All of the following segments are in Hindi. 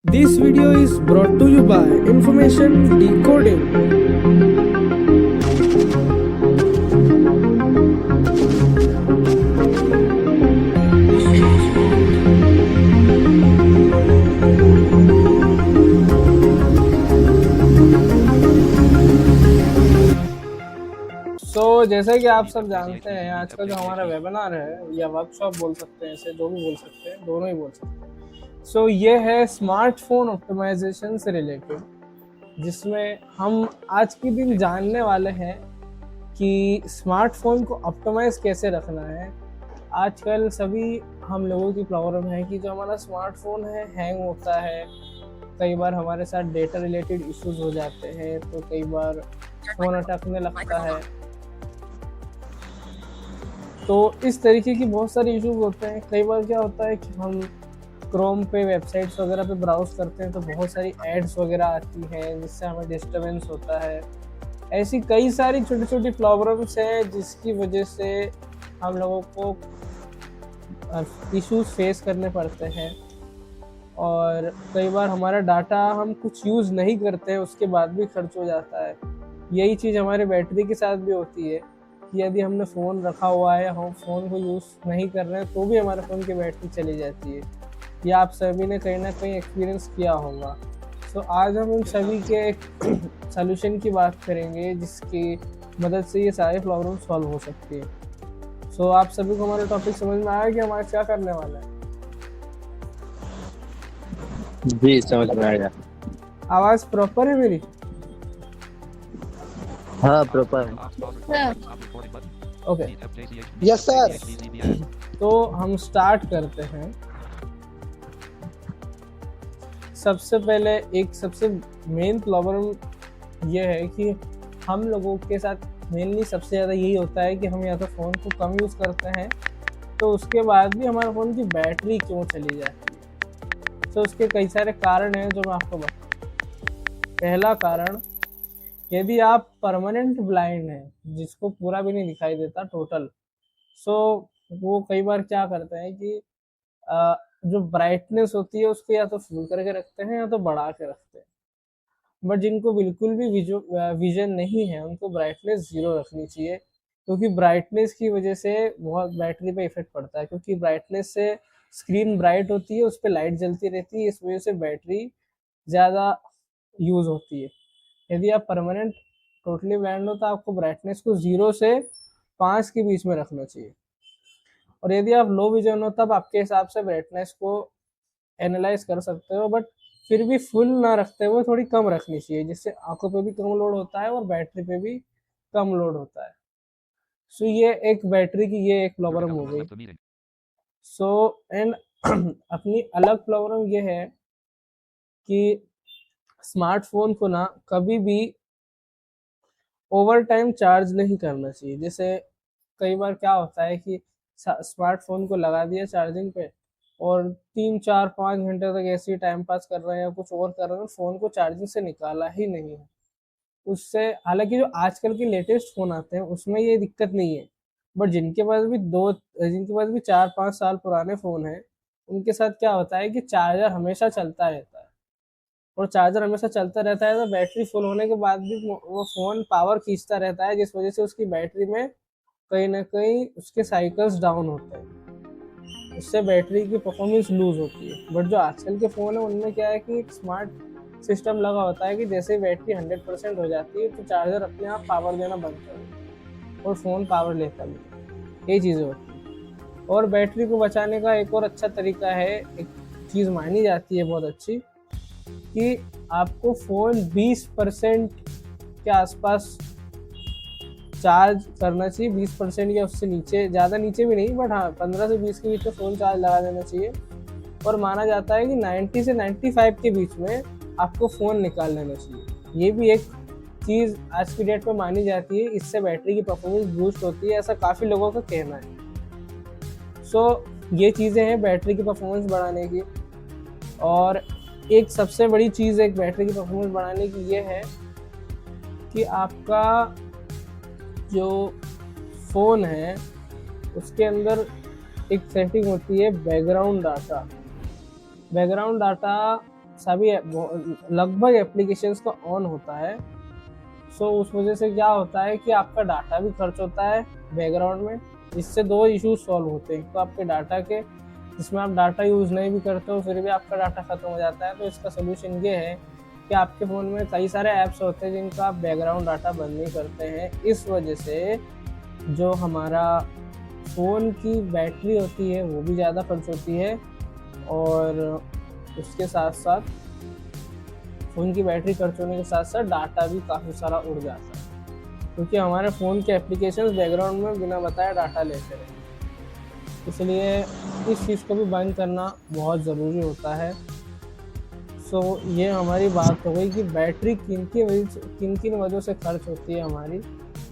This video is brought to you by Information Decoding. जैसा कि आप सब जानते हैं, आज का जो हमारा वेबिनार है या वर्कशॉप बोल सकते हैं, इसे जो भी बोल सकते हैं, दोनों ही बोल सकते हैं। ये है स्मार्टफोन ऑप्टिमाइजेशन से रिलेटेड, जिसमें हम आज के दिन जानने वाले हैं कि स्मार्टफोन को ऑप्टिमाइज कैसे रखना है। आजकल सभी हम लोगों की प्रॉब्लम है कि जो हमारा स्मार्टफोन है हैंग होता है, कई बार हमारे साथ डेटा रिलेटेड इश्यूज हो जाते हैं, तो कई बार फ़ोन अटकने लगता है। तो इस तरीके की बहुत सारे इश्यूज होते हैं। कई बार क्या होता है कि हम क्रोम पे वेबसाइट्स वगैरह पे ब्राउज करते हैं तो बहुत सारी एड्स वगैरह आती हैं, जिससे हमें डिस्टर्बेंस होता है। ऐसी कई सारी छोटी छोटी प्रॉब्लम्स हैं जिसकी वजह से हम लोगों को इश्यूज फेस करने पड़ते हैं। और कई बार हमारा डाटा हम कुछ यूज़ नहीं करते हैं, उसके बाद भी खर्च हो जाता है। यही चीज़ हमारे बैटरी के साथ भी होती है कि यदि हमने फ़ोन रखा हुआ है, हम फ़ोन को यूज़ नहीं कर रहे हैं, तो भी हमारे फ़ोन की बैटरी चली जाती है। ये आप सभी ने कहीं ना कहीं एक्सपीरियंस किया होगा। आज हम उन सभी के एक सॉल्यूशन की बात करेंगे जिसकी मदद से ये सारे प्रॉब्लम सॉल्व हो सकती है। आप सभी को हमारा टॉपिक समझ में आया कि हमारा क्या करने वाला है? जी समझ में आया। आवाज़ प्रॉपर है मेरी? हाँ प्रॉपर है। Okay, yes sir. तो हम स्टार्ट करते हैं। सबसे पहले एक सबसे मेन प्रॉब्लम ये है कि हम लोगों के साथ मेनली सबसे ज़्यादा यही होता है कि हम या तो फ़ोन को कम यूज़ करते हैं, तो उसके बाद भी हमारे फ़ोन की बैटरी क्यों चली जाती है। उसके कई सारे कारण हैं जो मैं आपको बताऊँ। पहला कारण, यदि आप परमानेंट ब्लाइंड हैं, जिसको पूरा भी नहीं दिखाई देता टोटल, वो कई बार क्या करते हैं कि जो ब्राइटनेस होती है उसको या तो फुल करके रखते हैं या तो बढ़ा के रखते हैं। बट जिनको बिल्कुल भी विजन नहीं है, उनको ब्राइटनेस 0 रखनी चाहिए, क्योंकि ब्राइटनेस की वजह से बहुत बैटरी पे इफेक्ट पड़ता है। क्योंकि ब्राइटनेस से स्क्रीन ब्राइट होती है, उस पर लाइट जलती रहती है, इस वजह से बैटरी ज़्यादा यूज़ होती है। यदि आप परमानेंट टोटली ब्लाइंड हो तो आपको ब्राइटनेस को 0 से 5 के बीच में रखना चाहिए। और यदि आप लो विजन हो तब आपके हिसाब से ब्राइटनेस को एनालाइज कर सकते हो, बट फिर भी फुल ना रखते हुए थोड़ी कम रखनी चाहिए, जिससे आंखों पे भी कम लोड होता है और बैटरी पे भी कम लोड होता है। ये एक बैटरी की ये एक प्रॉब्लम हो गई। एंड अपनी अलग प्रॉब्लम ये है कि स्मार्टफोन को ना कभी भी ओवर टाइम चार्ज नहीं करना चाहिए। जैसे कई बार क्या होता है कि स्मार्टफोन को लगा दिया चार्जिंग पे और 3 4 5 घंटे तक ऐसे ही टाइम पास कर रहे हैं या कुछ और कर रहे हैं, फ़ोन को चार्जिंग से निकाला ही नहीं है। उससे, हालांकि जो आजकल के लेटेस्ट फ़ोन आते हैं उसमें ये दिक्कत नहीं है, बट जिनके पास भी 4 5 साल पुराने फ़ोन हैं, उनके साथ क्या होता है कि चार्जर हमेशा चलता रहता है। और चार्जर हमेशा चलता रहता है तो बैटरी फुल होने के बाद भी वो फ़ोन पावर खींचता रहता है, जिस वजह से उसकी बैटरी में कहीं ना कहीं उसके साइकिल्स डाउन होते हैं, उससे बैटरी की परफॉर्मेंस लूज होती है। बट जो आजकल के फ़ोन है उनमें क्या है कि एक स्मार्ट सिस्टम लगा होता है कि जैसे बैटरी 100% हो जाती है तो चार्जर अपने आप पावर देना बंद कर देता है और फ़ोन पावर लेता भी। ये चीज़ें होती हैं। और बैटरी को बचाने का एक और अच्छा तरीका है, एक चीज़ मानी जाती है बहुत अच्छी, कि आपको फ़ोन 20% के आसपास चार्ज करना चाहिए। 20% या उससे नीचे, ज़्यादा नीचे भी नहीं, बट हाँ 15 से 20 के बीच में फ़ोन चार्ज लगा देना चाहिए। और माना जाता है कि 90 से 95 के बीच में आपको फ़ोन निकाल लेना चाहिए। ये भी एक चीज़ आज की डेट में मानी जाती है, इससे बैटरी की परफॉर्मेंस बूस्ट होती है, ऐसा काफ़ी लोगों का कहना है। ये चीज़ें हैं बैटरी की परफॉर्मेंस बढ़ाने की। और एक सबसे बड़ी चीज़ एक बैटरी की परफॉर्मेंस बढ़ाने की ये है कि आपका जो फ़ोन है उसके अंदर एक सेटिंग होती है बैकग्राउंड डाटा। बैकग्राउंड डाटा सभी लगभग एप्लीकेशंस का ऑन होता है। सो उस वजह से क्या होता है कि आपका डाटा भी खर्च होता है बैकग्राउंड में। इससे दो इश्यूज सॉल्व होते हैं, तो आपके डाटा के जिसमें आप डाटा यूज़ नहीं भी करते हो फिर भी आपका डाटा ख़त्म हो जाता है। तो इसका सोल्यूशन ये है कि आपके फ़ोन में कई सारे ऐप्स होते हैं जिनका आप बैकग्राउंड डाटा बंद नहीं करते हैं। इस वजह से जो हमारा फ़ोन की बैटरी होती है वो भी ज़्यादा खर्च होती है, और उसके साथ साथ फ़ोन की बैटरी खर्च होने के साथ साथ डाटा भी काफ़ी सारा उड़ जाता है, क्योंकि हमारे फ़ोन के एप्लीकेशंस बैकग्राउंड में बिना बताए डाटा लेते रहते हैं। इसलिए इस चीज़ को भी बंद करना बहुत ज़रूरी होता है। सो ये हमारी बात हो गई कि बैटरी किन किन वजहों से खर्च होती है हमारी,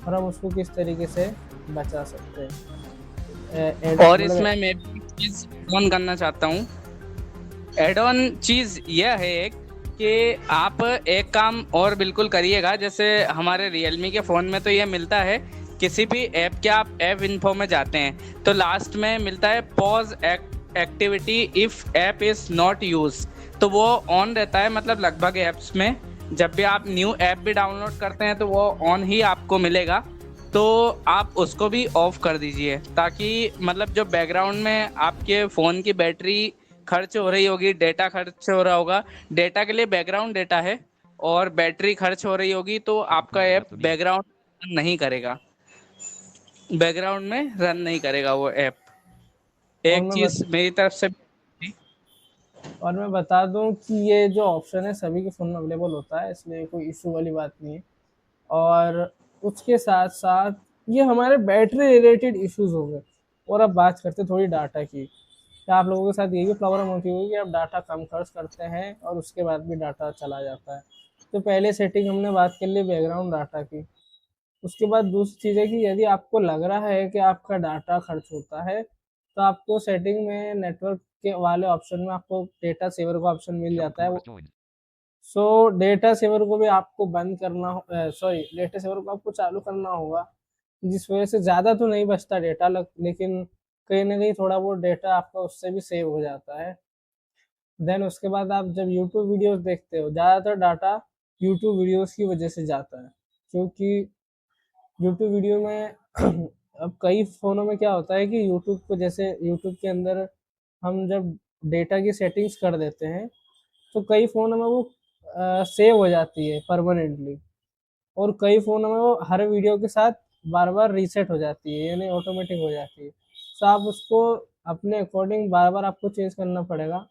और हम उसको किस तरीके से बचा सकते हैं। और इसमें मैं भी एक चीज ऑन करना चाहता हूँ। एड ऑन चीज यह है एक कि आप एक काम और बिल्कुल करिएगा। जैसे हमारे रियलमी के फ़ोन में तो यह मिलता है, किसी भी ऐप के आप ऐप इन्फो में जाते हैं तो लास्ट में मिलता है pause activity if app is not use, तो वो ऑन रहता है। मतलब लगभग ऐप्स में जब भी आप न्यू ऐप भी डाउनलोड करते हैं तो वो ऑन ही आपको मिलेगा। तो आप उसको भी ऑफ कर दीजिए, ताकि मतलब जो बैकग्राउंड में आपके फ़ोन की बैटरी खर्च हो रही होगी, डेटा खर्च हो रहा होगा, डेटा के लिए बैकग्राउंड डेटा है, और बैटरी खर्च हो रही होगी तो आपका ऐप बैकग्राउंड नहीं करेगा, बैकग्राउंड में रन नहीं करेगा वो ऐप। एक चीज मेरी तरफ से। और मैं बता दूं कि ये जो ऑप्शन है सभी के फ़ोन में अवेलेबल होता है, इसलिए कोई इशू वाली बात नहीं है। और उसके साथ साथ ये हमारे बैटरी रिलेटेड इश्यूज हो गए। और अब बात करते हैं थोड़ी डाटा की। क्या आप लोगों के साथ यही प्रॉब्लम होती होगी कि आप डाटा कम खर्च करते हैं और उसके बाद भी डाटा चला जाता है? तो पहले सेटिंग हमने बात कर ली बैकग्राउंड डाटा की। उसके बाद दूसरी चीज़ है कि यदि आपको लग रहा है कि आपका डाटा खर्च होता है, तो आपको सेटिंग में नेटवर्क के वाले ऑप्शन में आपको डेटा सेवर का ऑप्शन मिल जाता है। सो डेटा सेवर को भी आपको बंद करना सॉरी डेटा सेवर को आपको चालू करना होगा, जिस वजह से ज़्यादा तो नहीं बचता डेटा लेकिन कहीं ना कहीं थोड़ा बहुत डेटा आपका उससे भी सेव हो जाता है। देन उसके बाद आप जब यूट्यूब वीडियोस देखते हो, ज़्यादातर डाटा यूट्यूब वीडियोस की वजह से जाता है, क्योंकि यूट्यूब वीडियो में अब कई फ़ोनों में क्या होता है कि यूट्यूब को, जैसे यूट्यूब के अंदर हम जब डेटा की सेटिंग्स कर देते हैं तो कई फ़ोनों में वो सेव हो जाती है परमानेंटली, और कई फ़ोनों में वो हर वीडियो के साथ बार बार रीसेट हो जाती है, यानी ऑटोमेटिक हो जाती है। तो आप उसको अपने अकॉर्डिंग बार बार आपको चेंज करना पड़ेगा।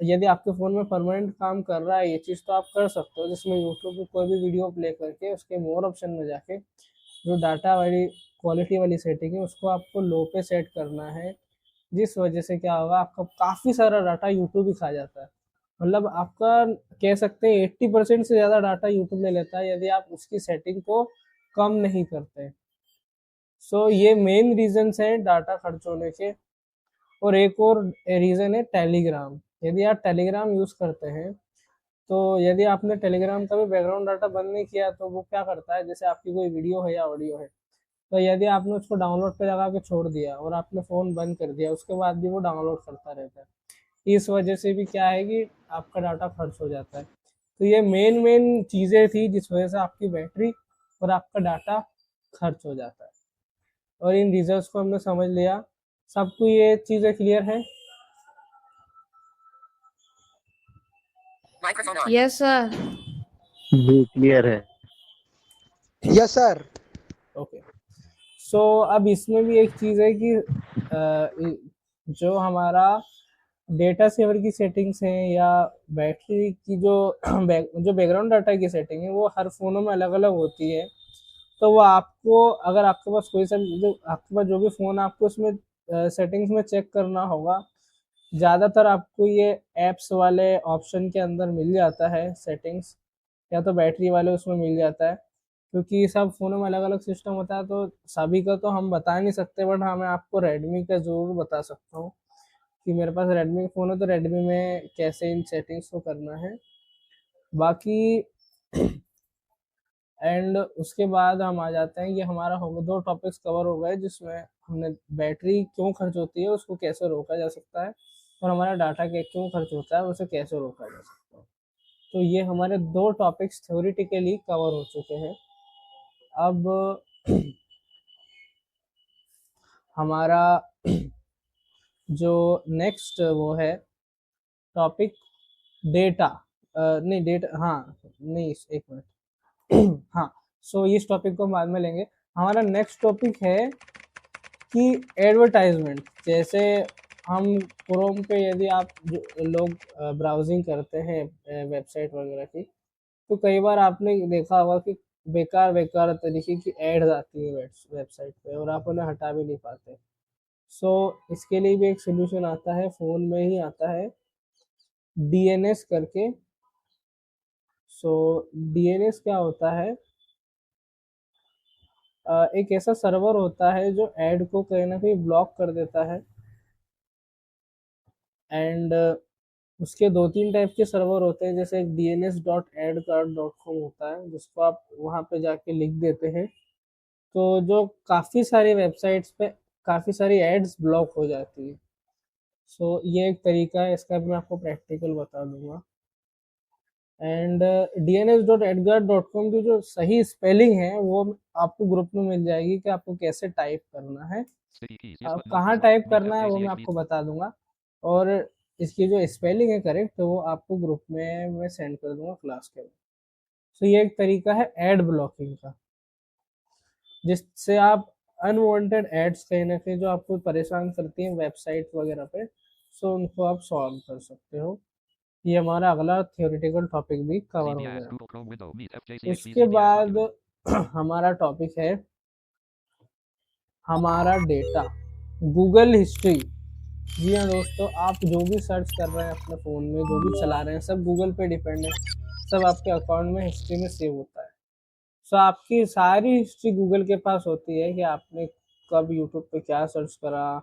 यदि आपके फ़ोन में परमानेंट काम कर रहा है ये चीज़ तो आप कर सकते हो, जिसमें यूट्यूब पे कोई भी वीडियो प्ले करके उसके मोर ऑप्शन में जाके जो डाटा वाली क्वालिटी वाली सेटिंग है उसको आपको लो पे सेट करना है। जिस वजह से क्या होगा, आपका काफ़ी सारा डाटा यूट्यूब ही खा जाता है। मतलब आपका कह सकते हैं 80% से ज़्यादा डाटा यूट्यूब ले लेता है यदि आप उसकी सेटिंग को कम नहीं करते। सो ये मेन रीजंस हैं डाटा खर्च होने के। और एक और रीज़न है टेलीग्राम। यदि आप टेलीग्राम यूज़ करते हैं तो यदि आपने टेलीग्राम का भी बैकग्राउंड डाटा बंद नहीं किया तो वो क्या करता है, जैसे आपकी कोई वीडियो है या ऑडियो है, तो यदि आपने उसको डाउनलोड पे लगा के छोड़ दिया और आपने फ़ोन बंद कर दिया उसके बाद भी वो डाउनलोड करता रहता है। इस वजह से भी क्या है कि आपका डाटा खर्च हो जाता है। तो ये मेन मेन चीज़ें थी जिस वजह से आपकी बैटरी और आपका डाटा खर्च हो जाता है। और इन रीजंस को हमने समझ लिया। सबको ये चीज़ें क्लियर है? Yes sir. जी क्लियर है। Yes sir. ओके। सो अब इसमें भी एक चीज़ है कि जो हमारा डेटा सेवर की सेटिंग्स हैं या बैटरी की जो जो बैकग्राउंड डाटा की सेटिंग है वो हर फ़ोनों में अलग अलग होती है। तो वो आपको, अगर आपके पास कोई सा जो आपके पास जो भी फ़ोन है आपको उसमें सेटिंग्स में चेक करना होगा। ज़्यादातर आपको ये ऐप्स वाले ऑप्शन के अंदर मिल जाता है सेटिंग्स, या तो बैटरी वाले उसमें मिल जाता है, क्योंकि सब फ़ोनों में अलग अलग सिस्टम होता है तो सभी का तो हम बता नहीं सकते। बट हाँ, मैं आपको रेडमी का ज़रूर बता सकता हूँ कि मेरे पास रेडमी का फ़ोन है तो रेडमी में कैसे इन सेटिंग्स को करना है। बाकी एंड उसके बाद हम आ जाते हैं, ये हमारा हो गया, 2 टॉपिक्स कवर हो गए जिसमें हमने बैटरी क्यों खर्च होती है उसको कैसे रोका जा सकता है, और हमारा डाटा क्यों खर्च होता है, उसे कैसे रोका जा सकता है। तो ये हमारे 2 टॉपिक्स थ्योरेटिकली कवर हो चुके हैं। अब हमारा जो नेक्स्ट वो है टॉपिक डेटा, नहीं डेटा, हाँ नहीं, एक मिनट हाँ, सो इस टॉपिक को बाद में लेंगे। हमारा नेक्स्ट टॉपिक है कि एडवर्टाइजमेंट, जैसे हम क्रोम पे यदि आप लोग ब्राउजिंग करते हैं वेबसाइट वगैरह की, तो कई बार आपने देखा होगा कि बेकार बेकार तरीके की एड्स आती है वेबसाइट पे और आप उन्हें हटा भी नहीं पाते। सो इसके लिए भी एक सोल्यूशन आता है, फ़ोन में ही आता है, डीएनएस करके। सो डीएनएस क्या होता है, एक ऐसा सर्वर होता है जो ऐड को कहीं ना कहीं ब्लॉक कर देता है। एंड उसके 2-3 टाइप के सर्वर होते हैं, जैसे एक dns.adcard.com होता है, जिसको आप वहाँ पे जाके लिख देते हैं, तो जो काफ़ी सारी वेबसाइट्स पे काफ़ी सारी एड्स ब्लॉक हो जाती है। सो ये एक तरीका है, इसका भी मैं आपको प्रैक्टिकल बता दूंगा। एंड dns.adcard.com की जो सही स्पेलिंग है वो आपको ग्रुप में मिल जाएगी कि आपको कैसे टाइप करना है, अब कहाँ टाइप करना है वो मैं आपको बता दूंगा, और इसकी जो स्पेलिंग है करेक्ट वो आपको ग्रुप में मैं सेंड कर दूंगा क्लास के बाद। तो ये एक तरीका है एड ब्लॉकिंग का, जिससे आप अनवांटेड एड्स कहीं ना कहीं जो आपको परेशान करती हैं वेबसाइट वगैरह पे, सो उनको आप सॉल्व कर सकते हो। ये हमारा अगला थियोरेटिकल टॉपिक भी कवर हो गया। उसके बाद हमारा टॉपिक है हमारा डेटा, गूगल हिस्ट्री। जी हाँ दोस्तों, आप जो भी सर्च कर रहे हैं अपने फ़ोन में, जो भी चला रहे हैं, सब गूगल पे डिपेंड है, सब आपके अकाउंट में हिस्ट्री में सेव होता है। सो आपकी सारी हिस्ट्री गूगल के पास होती है कि आपने कब यूट्यूब पे क्या सर्च करा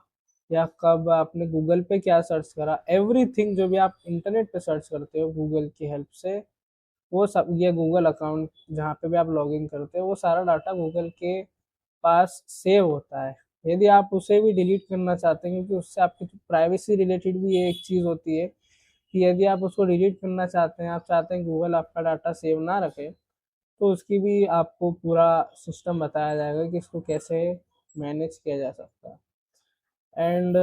या कब आपने गूगल पे क्या सर्च करा, एवरीथिंग जो भी आप इंटरनेट पे सर्च करते हो गूगल की हेल्प से, वो सब ये गूगल अकाउंट जहाँ पे भी आप लॉगिन करते हो वो सारा डाटा गूगल के पास सेव होता है। यदि आप उसे भी डिलीट करना चाहते हैं, क्योंकि उससे आपकी प्राइवेसी रिलेटेड भी ये एक चीज़ होती है कि यदि आप उसको डिलीट करना चाहते हैं, आप चाहते हैं गूगल आपका डाटा सेव ना रखे, तो उसकी भी आपको पूरा सिस्टम बताया जाएगा कि इसको कैसे मैनेज किया जा सकता है। एंड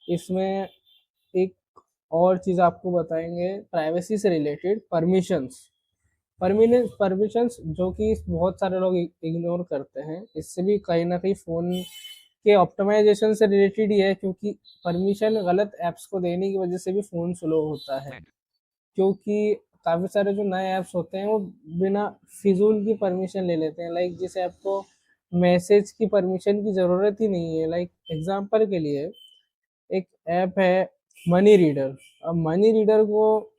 इसमें एक और चीज़ आपको बताएंगे प्राइवेसी से रिलेटेड, परमिशंस जो कि बहुत सारे लोग इग्नोर करते हैं। इससे भी कहीं ना कहीं फ़ोन के ऑप्टिमाइजेशन से रिलेटेड ही है, क्योंकि परमिशन गलत ऐप्स को देने की वजह से भी फ़ोन स्लो होता है, क्योंकि काफ़ी सारे जो नए ऐप्स होते हैं वो बिना फिजूल की परमिशन ले लेते हैं। लाइक जिस ऐप को मैसेज की परमिशन की ज़रूरत ही नहीं है, लाइक एग्जांपल के लिए एक ऐप है मनी रीडर। अब मनी रीडर को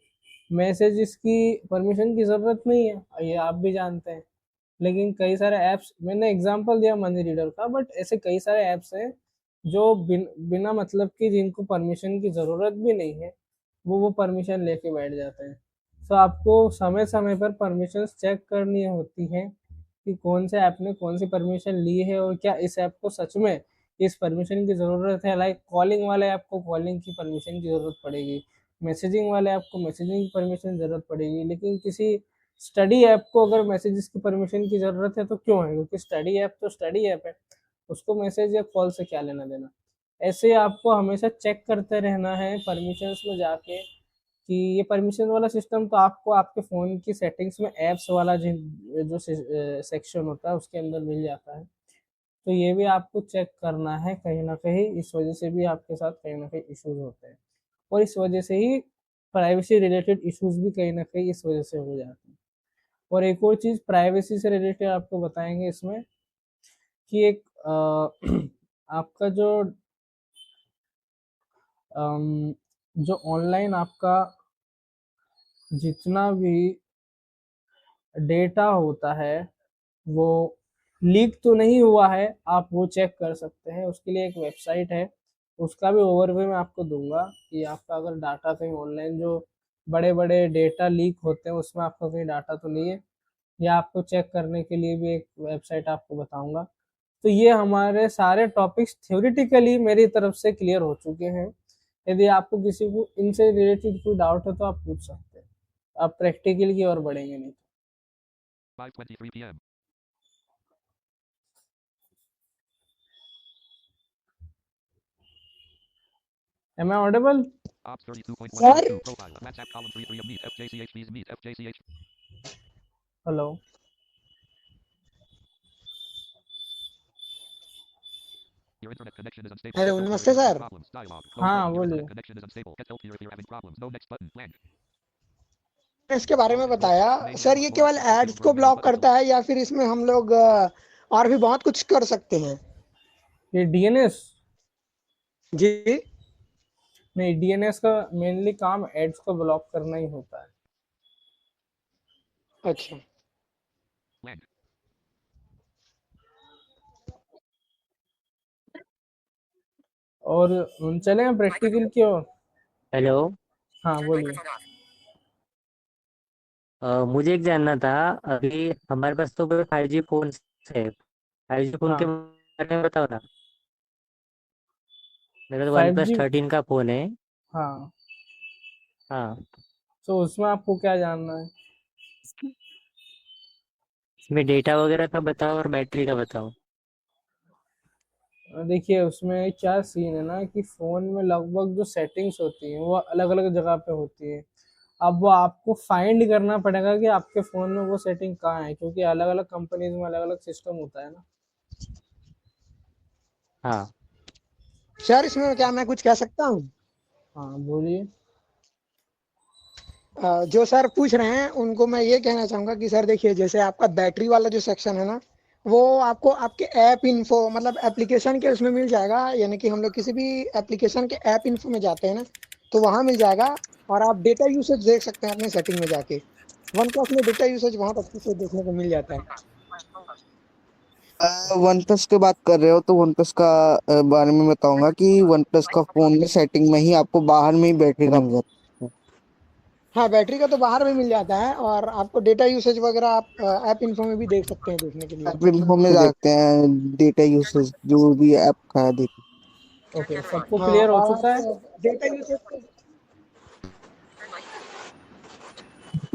मैसेजेस की परमिशन की ज़रूरत नहीं है, ये आप भी जानते हैं, लेकिन कई सारे ऐप्स, मैंने एग्जांपल दिया मनी रीडर का, बट ऐसे कई सारे ऐप्स हैं जो बिना मतलब की, जिनको परमिशन की ज़रूरत भी नहीं है, वो परमिशन लेके बैठ जाते हैं। तो आपको समय समय पर परमिशंस चेक करनी होती हैं कि कौन से ऐप ने कौन सी परमिशन ली है और क्या इस ऐप को सच में इस परमिशन की ज़रूरत है। लाइक कॉलिंग वाले ऐप को कॉलिंग की परमिशन की ज़रूरत पड़ेगी, मैसेजिंग वाले ऐप को मैसेजिंग की परमिशन की ज़रूरत पड़ेगी, लेकिन किसी स्टडी ऐप को अगर मैसेजेस की परमिशन की ज़रूरत है तो क्यों है, क्योंकि स्टडी ऐप तो स्टडी ऐप है, उसको मैसेज या कॉल से क्या लेना देना। ऐसे आपको हमेशा चेक करते रहना है परमिशंस में जाके कि ये परमिशन वाला सिस्टम तो आपको आपके फ़ोन की सेटिंग्स में ऐप्स वाला जो सेक्शन होता है उसके अंदर मिल जाता है। तो ये भी आपको चेक करना है कहीं ना कहीं, इस वजह से भी आपके साथ कहीं ना कहीं इश्यूज होते हैं, और इस वजह से ही प्राइवेसी रिलेटेड इश्यूज भी कहीं ना कहीं इस वजह से हो जाते हैं। और एक और चीज़ प्राइवेसी से रिलेटेड आपको बताएंगे इसमें कि एक आपका जो ऑनलाइन आपका जितना भी डेटा होता है वो लीक तो नहीं हुआ है, आप वो चेक कर सकते हैं। उसके लिए एक वेबसाइट है, उसका भी ओवरव्यू मैं आपको दूंगा कि आपका अगर डाटा कहीं ऑनलाइन जो बड़े बड़े डेटा लीक होते हैं उसमें आपका कहीं डाटा तो नहीं है, या आपको चेक करने के लिए भी एक वेबसाइट आपको बताऊंगा। तो ये हमारे सारे टॉपिक्स थ्योरेटिकली मेरी तरफ से क्लियर हो चुके हैं। यदि आपको किसी को इनसे रिलेटेड कोई डाउट है तो आप पूछ सकते हैं। आप प्रैक्टिकल की ओर बढ़ेंगे नहीं। 5:23 p.m. Am I audible? Ops 32.1 Sir? profile. WhatsApp column 33 of Meet FJCHB's Meet FJCH. Hello. Your internet connection is unstable. Hello, Get help नमस्ते if you're having sir. problems. Dialog. No हाँ, button. Your बोलिए। internet connection is unstable. Get help here if you're having problems. No next button. Blank. इसके बारे में बताया Main सर, menu. ये More केवल options. एड्स Disable को from menu ब्लॉक button. करता है या फिर इसमें हम लोग और भी बहुत कुछ कर सकते हैं? ये डीएनएस जी। नहीं, डीएनएस का मेनली काम एड्स को ब्लॉक करना ही होता है। अच्छा। Blank. और चले हैं प्रैक्टिकल की ओर। हेलो। हाँ, बोलिए। मुझे एक जानना था। अभी हमारे पास तो 5G फोन है। 5G फोन के हाँ, बारे में बताओ ना। मेरा तो वन प्लस 5G। 13 का फोन है। हाँ, हाँ। तो उसमें आपको क्या जानना है? इसमें डेटा वगैरह का बताओ और बैटरी का बताओ। देखिए, उसमें क्या सीन है ना कि फ़ोन में लगभग जो सेटिंग्स होती हैं वो अलग अलग जगह पे होती है। अब वो आपको फाइंड करना पड़ेगा कि आपके फ़ोन में वो सेटिंग कहाँ है, क्योंकि अलग अलग कंपनीज में अलग अलग सिस्टम होता है ना। हाँ। सर, इसमें क्या मैं कुछ कह सकता हूँ? हाँ, बोलिए। जो सर पूछ रहे हैं उनको मैं ये कहना चाहूंगा कि सर देखिए, जैसे आपका बैटरी वाला जो सेक्शन है ना, वो आपको आपके ऐप इन्फो मतलब एप्लीकेशन के उसमें मिल जाएगा। यानी कि हम लोग किसी भी एप्लीकेशन के ऐप इन्फो में जाते हैं ना, तो वहां मिल जाएगा। और आप डेटा यूसेज देख सकते हैं अपने सेटिंग में जाके। वन प्लस में डेटा यूसेज बहुत अच्छे से देखने को मिल जाता है। वन प्लस की बात कर रहे हो तो वन प्लस का बारे में बताऊंगा कि वन प्लस का फोन में सेटिंग में ही आपको बाहर में ही बैटरी कम जाती है। हाँ, बैटरी का तो बाहर में मिल जाता है, और आपको डेटा यूसेज वगैरह आप ऐप इन्फो में भी देख सकते हैं देखने के लिए। आप इन्फो में जाते हैं डेटा यूसेज जो भी ऐप का देख। ओके, सबको हाँ, क्लियर हो और चुका है? डेटा यूसेज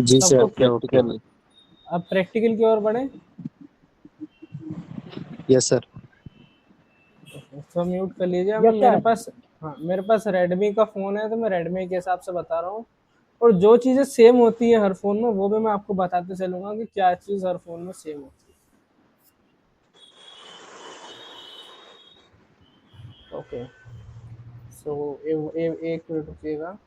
जी सर। सबको ओके ओके। अब प्रैक्टिकल की ओर बढ़े। Yes sir. तो म्यूट कर लीजिए। अब यस मेरे सर। पास, हाँ, मेरे पास रेडमी का फ़ोन है तो मैं रेडमी के हिसाब से बता रहा हूँ। और जो चीज़ें सेम होती है हर फ़ोन में वो भी मैं आपको बताते चलूँगा कि क्या चीज़ हर फ़ोन में सेम होती है। ओके, सो एक मिनट रुकिएगा।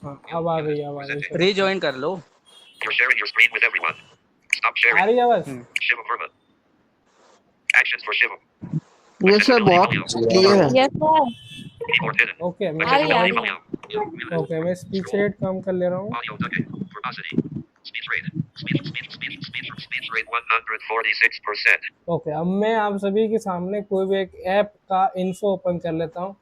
हाँ, अब आ गई, अब आ गई सर। रीजॉइन कर लो। You're sharing your screen with everyone. Stop uh sharing. रही है आवाज़? Shivam Verma. Actions for Shivam. ये Listen सर to building बहुत audio. क्लियर है। Yes sir. Keyboard hidden. Okay, मैं Listen to आ building रही audio. Muted. ओके, मैं स्पीच Scroll. रेट कम कर ले रहा हूँ। Audio ducking. Verbosity. Speech rate. Speech rate 146%. Okay, अब मैं आप सभी के सामने कोई भी एक ऐप का इन्फो ओपन कर लेता हूँ।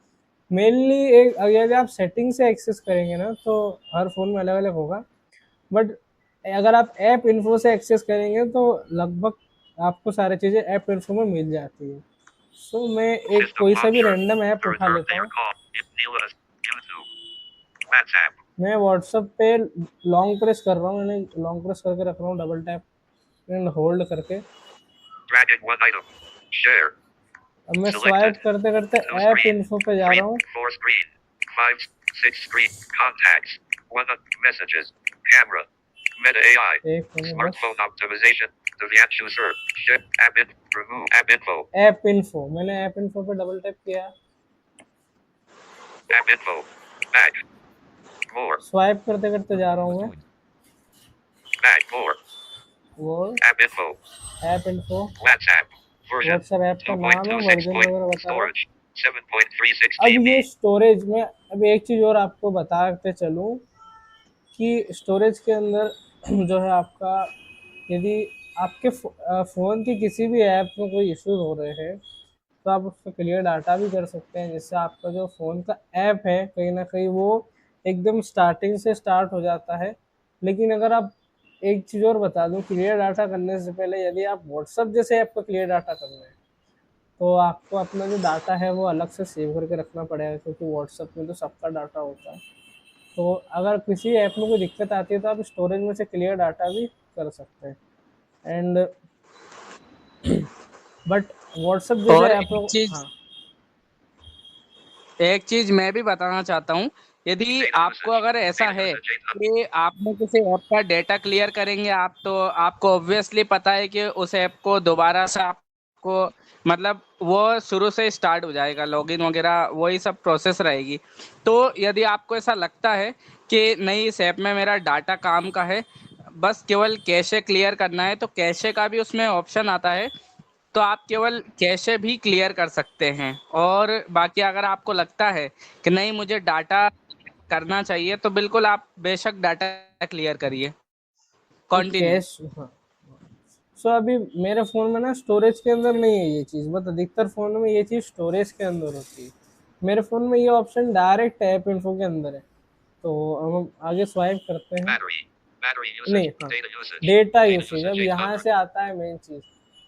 मेनली एक अगर आप सेटिंग से एक्सेस करेंगे ना तो हर फ़ोन में अलग अलग होगा, बट अगर आप ऐप इन्फो से एक्सेस करेंगे तो लगभग आपको सारी चीज़ें ऐप इन्फो में मिल जाती है। सो मैं एक System कोई सा भी launcher. रैंडम ऐप To उठा return लेता their हूँ। call. Neela. YouTube. WhatsApp. मैं व्हाट्सएप पे लॉन्ग प्रेस कर रहा हूँ, मैंने लॉन्ग प्रेस करके रख रहा हूँ, डबल टैप एंड होल्ड करके। Dragging one item. Share. अब मैं Selected. स्वाइप करते करते Two ऐप screen. इन्फो पे जा 3. रहा हूँ। 4 screen. 5. 6 screen. Contacts. 1. Messages. Camera. Meta AI. एक मिनट बस। Smartphone optimization. Devianshu search. Ship. App info. Remove. App info. App info, मैंने ऐप इन्फो पे डबल टैप किया। App info. Back. More. Swipe करते करते जा रहा हूँ मैं। Back. More. वो App info. App info, WhatsApp. Version. WhatsApp app का नाम है, 2.26. वर्जन वगैरह बता रहा हूँ। Storage. 7.36 अब GB. ये स्टोरेज में, अब एक चीज़ और आपको बताते चलूँ कि स्टोरेज के अंदर जो है आपका, यदि आपके फ़ोन के किसी भी ऐप में कोई इश्यूज हो रहे हैं तो आप उसको क्लियर डाटा भी कर सकते हैं, जिससे आपका जो फ़ोन का ऐप है कहीं ना कहीं वो एकदम स्टार्टिंग से स्टार्ट हो जाता है। लेकिन अगर आप एक चीज़ और बता दूं, क्लियर डाटा करने से पहले यदि आप व्हाट्सअप जैसे ऐप को क्लियर डाटा करना है तो आपको अपना जो डाटा है वो अलग से सेव करके रखना पड़ेगा, क्योंकि व्हाट्सअप में तो सबका डाटा होता है। तो अगर किसी ऐप में कोई दिक्कत आती है तो आप स्टोरेज में से क्लियर डाटा भी कर सकते हैं। एंड बट व्हाट्सअप जैसे और ऐप को, हाँ एक चीज मैं भी बताना चाहता हूँ, यदि आपको अगर ऐसा है कि आपने किसी ऐप का डेटा क्लियर करेंगे आप, तो आपको ऑब्वियसली पता है कि उस ऐप को दोबारा से आपको मतलब वो शुरू से स्टार्ट हो जाएगा, लॉगिन वगैरह वही सब प्रोसेस रहेगी। तो यदि आपको ऐसा लगता है कि नहीं इस ऐप में मेरा डाटा काम का है, बस केवल कैशे क्लियर करना है, तो कैशे का भी उसमें ऑप्शन आता है, तो आप केवल कैशे भी क्लियर कर सकते हैं। और बाकी अगर आपको लगता है कि नहीं मुझे डाटा करना चाहिए, तो बिल्कुल आप बेशक डाटा क्लियर करिए। तो कंटिन्यू। कैश, हाँ। सो अभी मेरे फ़ोन में ना स्टोरेज के अंदर नहीं है ये चीज़, बट अधिकतर फ़ोन में ये चीज़ स्टोरेज के अंदर होती है। मेरे फ़ोन में ये ऑप्शन डायरेक्ट ऐप इन्फो के अंदर है। तो हम आगे स्वाइप करते हैं। Battery usage. नहीं, हाँ, Data usage. Data Data usage, अब usage यहाँ 800. से आता है मेन चीज़।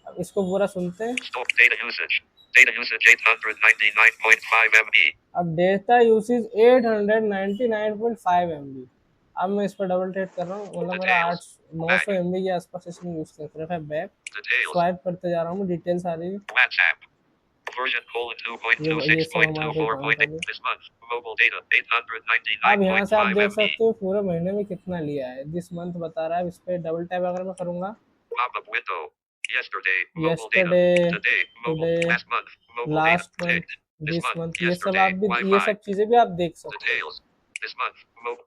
अब इसको पूरा सुनते हैं। Stop data usage. Data usage 899.5 MB. अब डेटा यूसेज 899.5 MB। अब मैं इस पर डबल टैप कर रहा हूँ, मतलब मेरा Details. 900 MB के आसपास इसने यूज़ कर रखा है। Back Details. स्वाइप करते जा रहा हूँ, डिटेल्स आ रही है। WhatsApp. Version colon ये सब हम आगे काम 2.26.24. करेंगे। This month. Mobile data अब यहाँ से आप 899.5 देख MB. सकते हो पूरे महीने में कितना लिया है, दिस मंथ बता रहा है। इस पर डबल टैप अगर मैं करूँगा, Pop-up window. Yesterday. Mobile data. yesterday, Today. Mobile. today, Last month. Mobile data. Last month, Ticked. This this month. Month, ये सब Yesterday. आप भी, ये Wi-Fi. सब चीज़ें भी आप देख सकते हो। Details. This month. Mobile.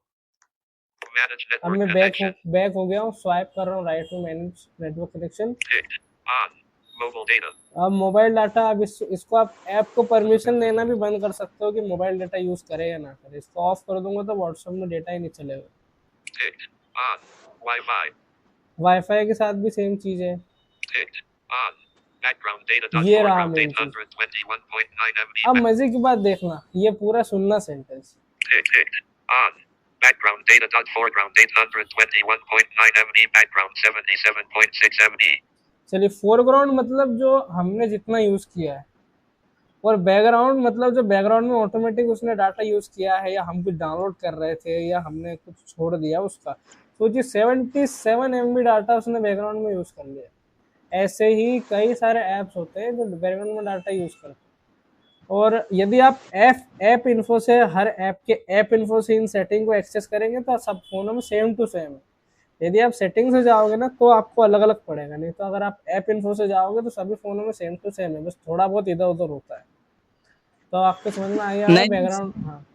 Manage अब network मैं connection. बैक हो गया हूँ, स्वाइप कर रहा हूँ राइट में, manage network connection. Ticked. On. Mobile data. अब मोबाइल डाटा, अब इसको आप ऐप को परमिशन देना भी बंद कर सकते हो कि मोबाइल डाटा यूज़ करे या ना करे। इसको ऑफ कर दूंगा तो व्हाट्सएप में डेटा ही नहीं चलेगा। Ticked. On. Wi-Fi. वाईफाई के साथ भी सेम चीज़ है। Ticked. On. Background data. ये रहा Foreground मेन चीज़। 821.9 अब MB. मजे की बात देखना, ये पूरा सुनना sentence. Ticked. On. Background data. Foreground 821.9 MB. Background 77.6 MB. चलिए, फोरग्राउंड मतलब जो हमने जितना यूज़ किया है, और बैकग्राउंड मतलब जो बैकग्राउंड में ऑटोमेटिक उसने डाटा यूज़ किया है, या हम कुछ डाउनलोड कर रहे थे या हमने कुछ छोड़ दिया उसका। सोचिए 77 MB डाटा उसने बैकग्राउंड में यूज़ कर लिया। ऐसे ही कई सारे ऐप्स होते हैं जो बैकग्राउंड में डाटा यूज़ करते हैं। और यदि आप ऐप इन्फो से, हर ऐप के ऐप इन्फो से इन सेटिंग को एक्सेस करेंगे तो सब फोनों में सेम टू सेम है। यदि आप सेटिंग से जाओगे ना तो आपको अलग अलग पड़ेगा, नहीं तो अगर आप ऐप इन्फो से जाओगे तो सभी फोनों में सेम टू सेम है, बस थोड़ा बहुत इधर उधर होता है। तो आपको समझ में आ गया होगा नहीं बैकग्राउंड। हाँ,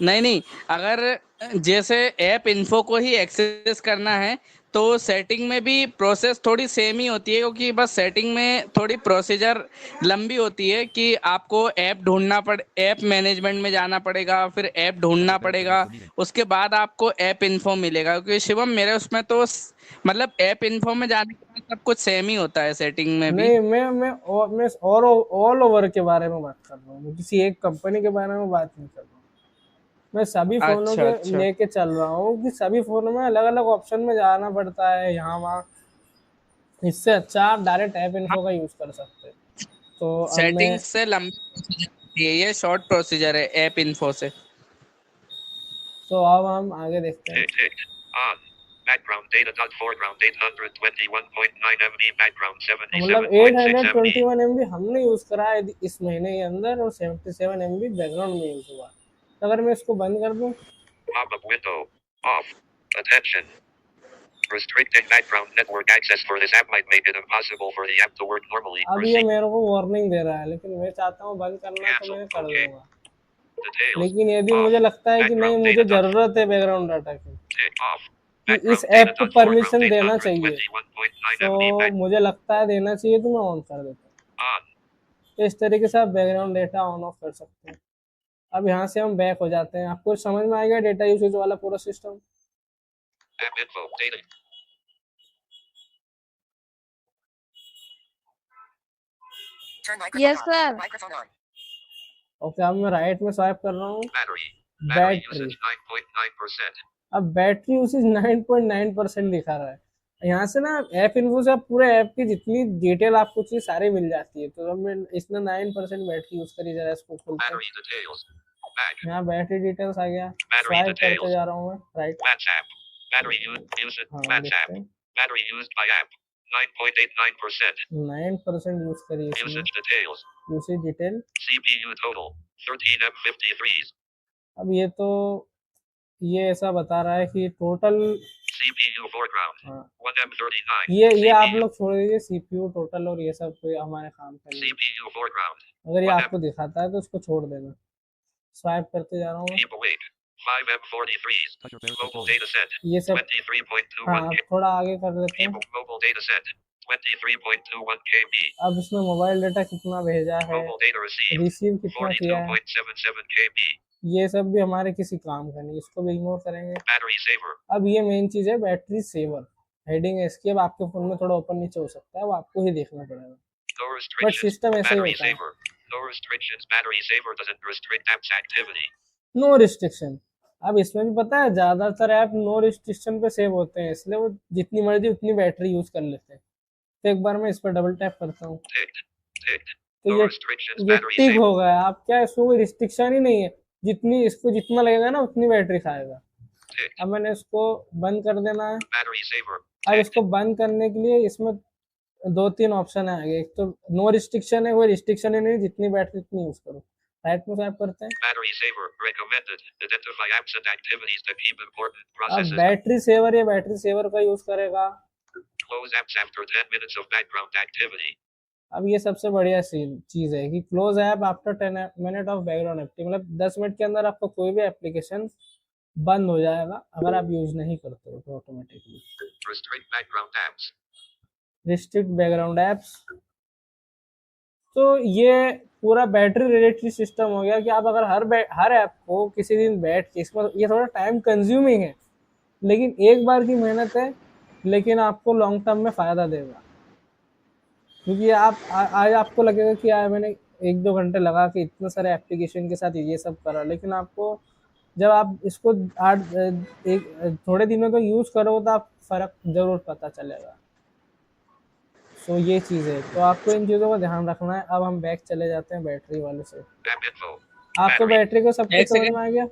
नहीं, अगर जैसे ऐप इन्फो को ही एक्सेस करना है तो सेटिंग में भी प्रोसेस थोड़ी सेम ही होती है, क्योंकि बस सेटिंग में थोड़ी प्रोसीजर लंबी होती है कि आपको ऐप ढूंढना ऐप मैनेजमेंट में जाना पड़ेगा, फिर ऐप ढूंढना पड़ेगा, उसके बाद आपको ऐप इन्फो मिलेगा। क्योंकि शिवम मेरे उसमें तो मतलब ऐप इन्फो में जाने के बाद सब कुछ सेम ही होता है सेटिंग में भी। नहीं, मैं ऑल ओवर के बारे में बात कर रहा हूँ, मैं किसी एक कंपनी के बारे में बात नहीं कर रहा हूँ। मैं सभी फोनों अच्छा के अच्छा। लेके चल रहा हूँ कि सभी फोनों में अलग अलग ऑप्शन में जाना पड़ता है यहाँ वहाँ। इससे अच्छा आप डायरेक्ट ऐप इन्फो का यूज़ कर सकते हैं। तो अब मैं, सेटिंग से लंबी प्रोसीजर है, ये शॉर्ट प्रोसीजर है ऐप इन्फो से। तो अब हम आगे देखते हैं। Ticked. On. Background data. Foreground 821.9 MB. Background मतलब 77.6 MB. 821 MB हमने यूज़ करा है इस महीने के अंदर, और 77 MB बैकग्राउंड में यूज़ हुआ। तो अगर मैं इसको बंद कर दूँ, Pop-up window. Off. Attention. Restricting background network access for this app might make it impossible for the app to work normally. अब ये Proceed. मेरे को वार्निंग दे रहा है, लेकिन मैं चाहता हूँ बंद करना तो मैं कर Okay. दूंगा। Details. लेकिन यदि Off. मुझे लगता है कि नहीं, Background मुझे data. ज़रूरत है बैकग्राउंड डाटा की, Tick off. कि इस Background ऐप data. को Foreground परमिशन देना चाहिए, 821.9 MB. तो मुझे लगता है देना चाहिए, तो मैं ऑन कर देता हूँ। On. तो इस तरीके से आप बैकग्राउंड डेटा ऑन ऑफ कर सकते हैं। अब यहाँ से हम बैक हो जाते हैं। आपको समझ में आएगा डेटा यूसेज वाला पूरा system. App info. Data. Yes, sir. Okay, अब मैं राइट में स्वाइप कर रहा हूँ। Battery. Battery battery, usage 9.9%. अब बैटरी यूसेज 9.9% दिखा रहा है। यहाँ से ना ऐप इन्फो से आप पूरे ऐप की जितनी डिटेल आपको चाहिए सारी मिल जाती है। तो अब मैं इसने 9% बैटरी यूज करी, जरा इसको खोलते हैं। Battery details. Back. यहाँ बैटरी डिटेल्स आ गया, Battery स्वाइप करते details. जा रहा हूँ मैं राइट। WhatsApp. Battery usage. हाँ WhatsApp. देखते हैं, Battery used by app. 9.89%. 9% use करी इसने। Usage details. Usage detail, CPU total. 13 M53s. अब ये तो ये ऐसा बता रहा है कि टोटल, CPU foreground. हाँ 1 M39. ये आप CPU. लोग छोड़ दीजिए सीपीयू टोटल और ये सब तो हमारे काम का नहीं है। CPU foreground. अगर ये 1 M. आपको दिखाता है तो उसको छोड़ देना। स्वाइप करते जा रहा हूँ मैं। Keep awake. 5 M43s. Mobile data set. ये सब 23.21 हाँ K. थोड़ा आगे कर लेते हैं। Keep mobile data set. 23.21 KB. अब इसमें मोबाइल डाटा कितना भेजा है, Mobile data received. रिसीव कितना किया है, 42.77 KB. ये सब भी हमारे किसी काम का नहीं, इसको भी इग्नोर करेंगे। Battery saver. अब ये मेन चीज़ है बैटरी सेवर, हेडिंग है इसकी। अब आपके फ़ोन में थोड़ा ऊपर नीचे हो सकता है, वो आपको ही देखना पड़ेगा, No बट restrictions. सिस्टम ऐसा ही Battery होता है। saver. No restrictions. Battery saver doesn't restrict apps activity. No restriction. अब इसमें भी पता है ज़्यादातर ऐप नो रिस्ट्रिक्शन पे सेव होते हैं, इसलिए वो जितनी मर्जी उतनी बैटरी यूज़ कर लेते हैं। तो एक बार मैं इस पर डबल टैप करता हूँ Ticked. Ticked. तो No ये restrictions. ये Battery टिक saver. हो गया। आप क्या, इसको कोई रिस्ट्रिक्शन ही नहीं है, जितनी इसको जितना लगेगा ना उतनी बैटरी खाएगा। Ticked. अब मैंने इसको बंद कर देना है। Battery saver. अब Ticked. इसको बंद करने के लिए इसमें 2-3 ऑप्शन है आगे। एक तो नो रिस्ट्रिक्शन है, कोई रिस्ट्रिक्शन ही नहीं, जितनी बैटरी उतनी यूज़ करो। राइट में स्वाइप करते हैं। Battery saver. Recommended. Identify apps and activities that keep important अब processes. बैटरी सेवर, ये बैटरी सेवर का यूज़ करेगा। Close apps after 10 minutes of background activity. अब ये सबसे बढ़िया चीज़ है कि close app after 10 minute of background activity, मतलब 10 मिनट के अंदर आपका कोई भी एप्लीकेशन बंद हो जाएगा अगर आप यूज़ नहीं करते हो तो automatically. Restrict background apps. Restrict background apps. तो ये पूरा बैटरी रिलेटेड सिस्टम हो गया कि आप अगर हर ऐप को किसी दिन बैठ के, इसमें ये थोड़ा टाइम कंज्यूमिंग है लेकिन एक बार की मेहनत है, लेकिन आपको लॉन्ग टर्म में फ़ायदा देगा। क्योंकि आप आज आपको लगेगा कि यार मैंने 1-2 घंटे लगा के इतने सारे एप्लीकेशन के साथ ये सब करा, लेकिन आपको जब आप इसको थोड़े दिनों तक यूज़ करो तो आप फ़र्क ज़रूर पता चलेगा। सो ये चीज़ है, तो आपको इन चीज़ों का ध्यान रखना है। अब हम बैक चले जाते हैं बैटरी वाले से। App info. आपको Battery. बैटरी को सब एक कुछ समझ सेकंड। में आ गया?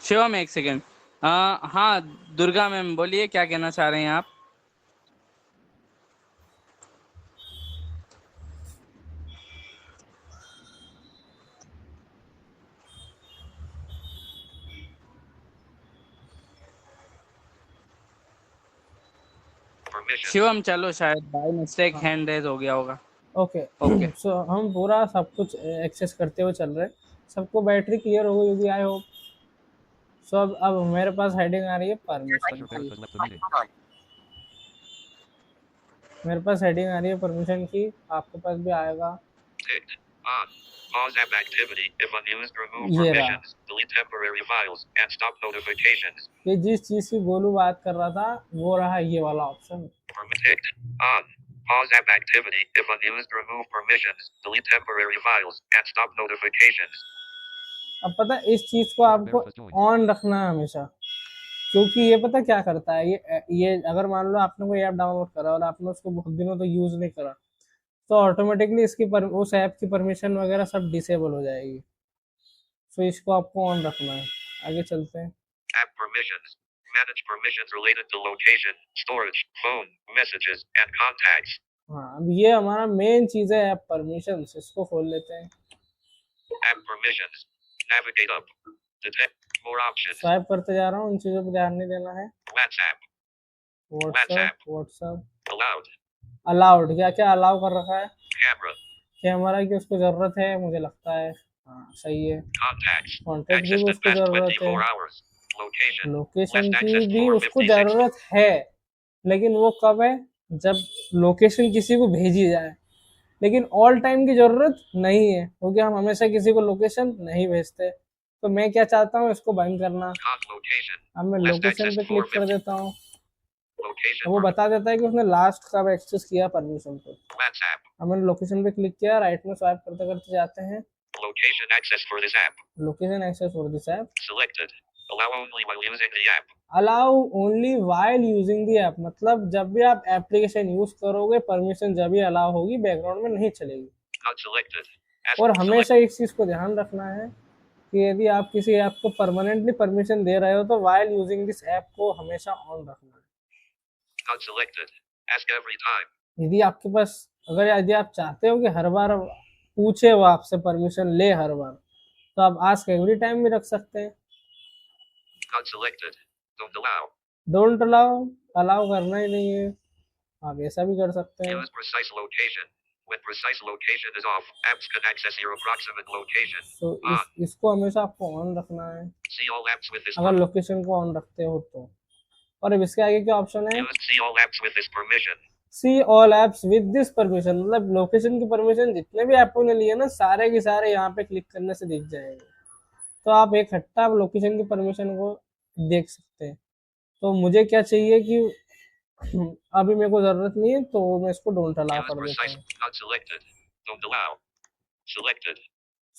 शिवम एक सेकंड। हाँ दुर्गा मैम बोलिए, क्या कहना चाह रहे हैं आप? Permissions. शिवम चलो, शायद बाय मिस्टेक हैंड रेज हो गया होगा। Okay okay. सो हम पूरा सब कुछ एक्सेस करते हुए चल रहे हैं। सबको बैटरी क्लियर हो गई होगी आई होप। सो अब मेरे पास हेडिंग आ रही है परमिशन की। मेरे पास हेडिंग आ रही है परमिशन की, आपके पास भी आएगा। Ticked. On. Pause app activity. If unused, remove ये रहा। permissions. Delete temporary files and stop notifications. ये जिस चीज़ की गोलू बात कर रहा था वो रहा ये वाला option. Ticked. On. Pause app activity. If unused, remove permissions. Delete temporary files and stop notifications. अब पता है इस चीज़ को आपको ऑन रखना है हमेशा, क्योंकि ये पता क्या करता है, ये अगर मान लो आपने कोई ऐप डाउनलोड करा और आपने उसको बहुत दिनों तो यूज़ नहीं करा तो ऑटोमेटिकली इसकी उस ऐप की परमिशन वगैरह सब डिसेबल हो जाएगी। सो इसको आपको ऑन रखना है। आगे चलते हैं। App permissions. Manage permissions related to location, storage, phone, messages, and contacts. हाँ अब ये हमारा मेन चीज़ है ऐप परमिशन, इसको खोल लेते हैं। App permissions. Navigate up. Detect more options. Swipe करते जा रहा हूँ, इन चीज़ों पर ध्यान नहीं देना है। WhatsApp. WhatsApp Allowed. अलाउड, क्या क्या अलाउ कर रखा है? Camera. कैमरा की उसको ज़रूरत है मुझे लगता है। हाँ सही है। Contacts. कॉन्टैक्ट की Access भी to उसको past ज़रूरत है। 24 hours. Location. लोकेशन Last की access भी for उसको 56. ज़रूरत है, लेकिन वो कब है? जब लोकेशन किसी को भेजी जाए। लेकिन ऑल टाइम की ज़रूरत नहीं है क्योंकि हम हमेशा किसी को लोकेशन नहीं भेजते। तो मैं क्या चाहता हूँ, इसको बंद करना। Location. अब मैं Last लोकेशन access पे for क्लिक कर देता हूँ, Location. तो वो बता देता है कि उसने लास्ट कब एक्सेस किया परमिशन को। WhatsApp. अब मैंने लोकेशन पे क्लिक किया, राइट में स्वाइप करते करते जाते हैं। Location access for this app. Location access for this app. Selected. Allow only while using the app. Allow only while using the app, मतलब जब भी आप एप्लीकेशन यूज करोगे परमिशन जब भी अलाउ होगी, बैकग्राउंड में नहीं चलेगी। Not selected. Ask और select. हमेशा इस चीज़ को ध्यान रखना है कि यदि आप किसी ऐप को परमानेंटली परमिशन दे रहे हो तो वाइल यूजिंग दिस ऐप को हमेशा ऑन रखना है। Not selected. Ask every time. यदि आपके पास यदि आप चाहते हो कि हर बार पूछे वो आपसे परमिशन ले हर बार, तो आप आस्क एवरी टाइम भी रख सकते हैं। Not selected. Don't allow. Don't allow, allow करना ही नहीं है, आप ऐसा भी कर सकते हैं। Use precise location. When precise location is off, apps can access your approximate location. तो इसको हमेशा आपको ऑन रखना है See all apps with this. अगर लोकेशन को ऑन रखते हो तो। और अब इसके आगे क्या ऑप्शन है? See all apps with this permission. See all apps with this permission, मतलब लोकेशन की परमिशन जितने भी ऐपों ने लिए ना सारे के सारे यहाँ पे क्लिक करने से दिख जाएंगे, तो आप एक हट्टा लोकेशन की परमिशन को देख सकते हैं। तो मुझे क्या चाहिए कि अभी मेरे को जरूरत नहीं है, तो मैं इसको डोंट अलाउ Use कर देता precise. हूँ। Not selected. Don't allow. Selected.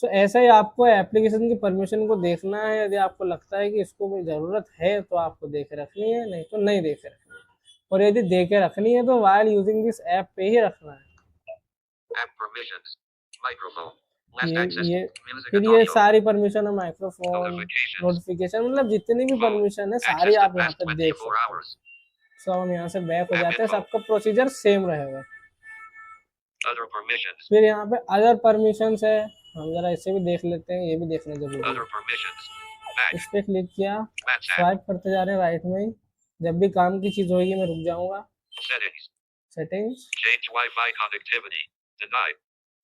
सो ऐसा ही आपको एप्लीकेशन की परमिशन को देखना है। यदि आपको लगता है कि इसको कोई ज़रूरत है तो आपको देख रखनी है, नहीं तो नहीं देख रखनी है। और यदि देख के रखनी है तो वाइल यूजिंग दिस ऐप पे ही रखना है। App permissions. Microphone. Last access. ये Music फिर and ये audio. सारी परमिशन है, माइक्रोफोन, Notifications. नोटिफिकेशन, मतलब जितनी भी परमिशन है सारी Access the आप यहाँ past पे देख 24 सकते हैं। hours. सो हम यहाँ से बैक हो जाते हैं, सबका प्रोसीजर सेम रहेगा। Other permissions. फिर यहाँ पे अदर परमिशंस है, हम जरा इसे भी देख लेते हैं, ये भी देखना जरूरी है। Other permissions. Back. इस पे क्लिक किया, WhatsApp. स्वाइप करते जा रहे हैं राइट में ही। जब भी काम की चीज़ होगी मैं रुक जाऊंगा। Settings. Settings, Change Wi-Fi connectivity. Denied.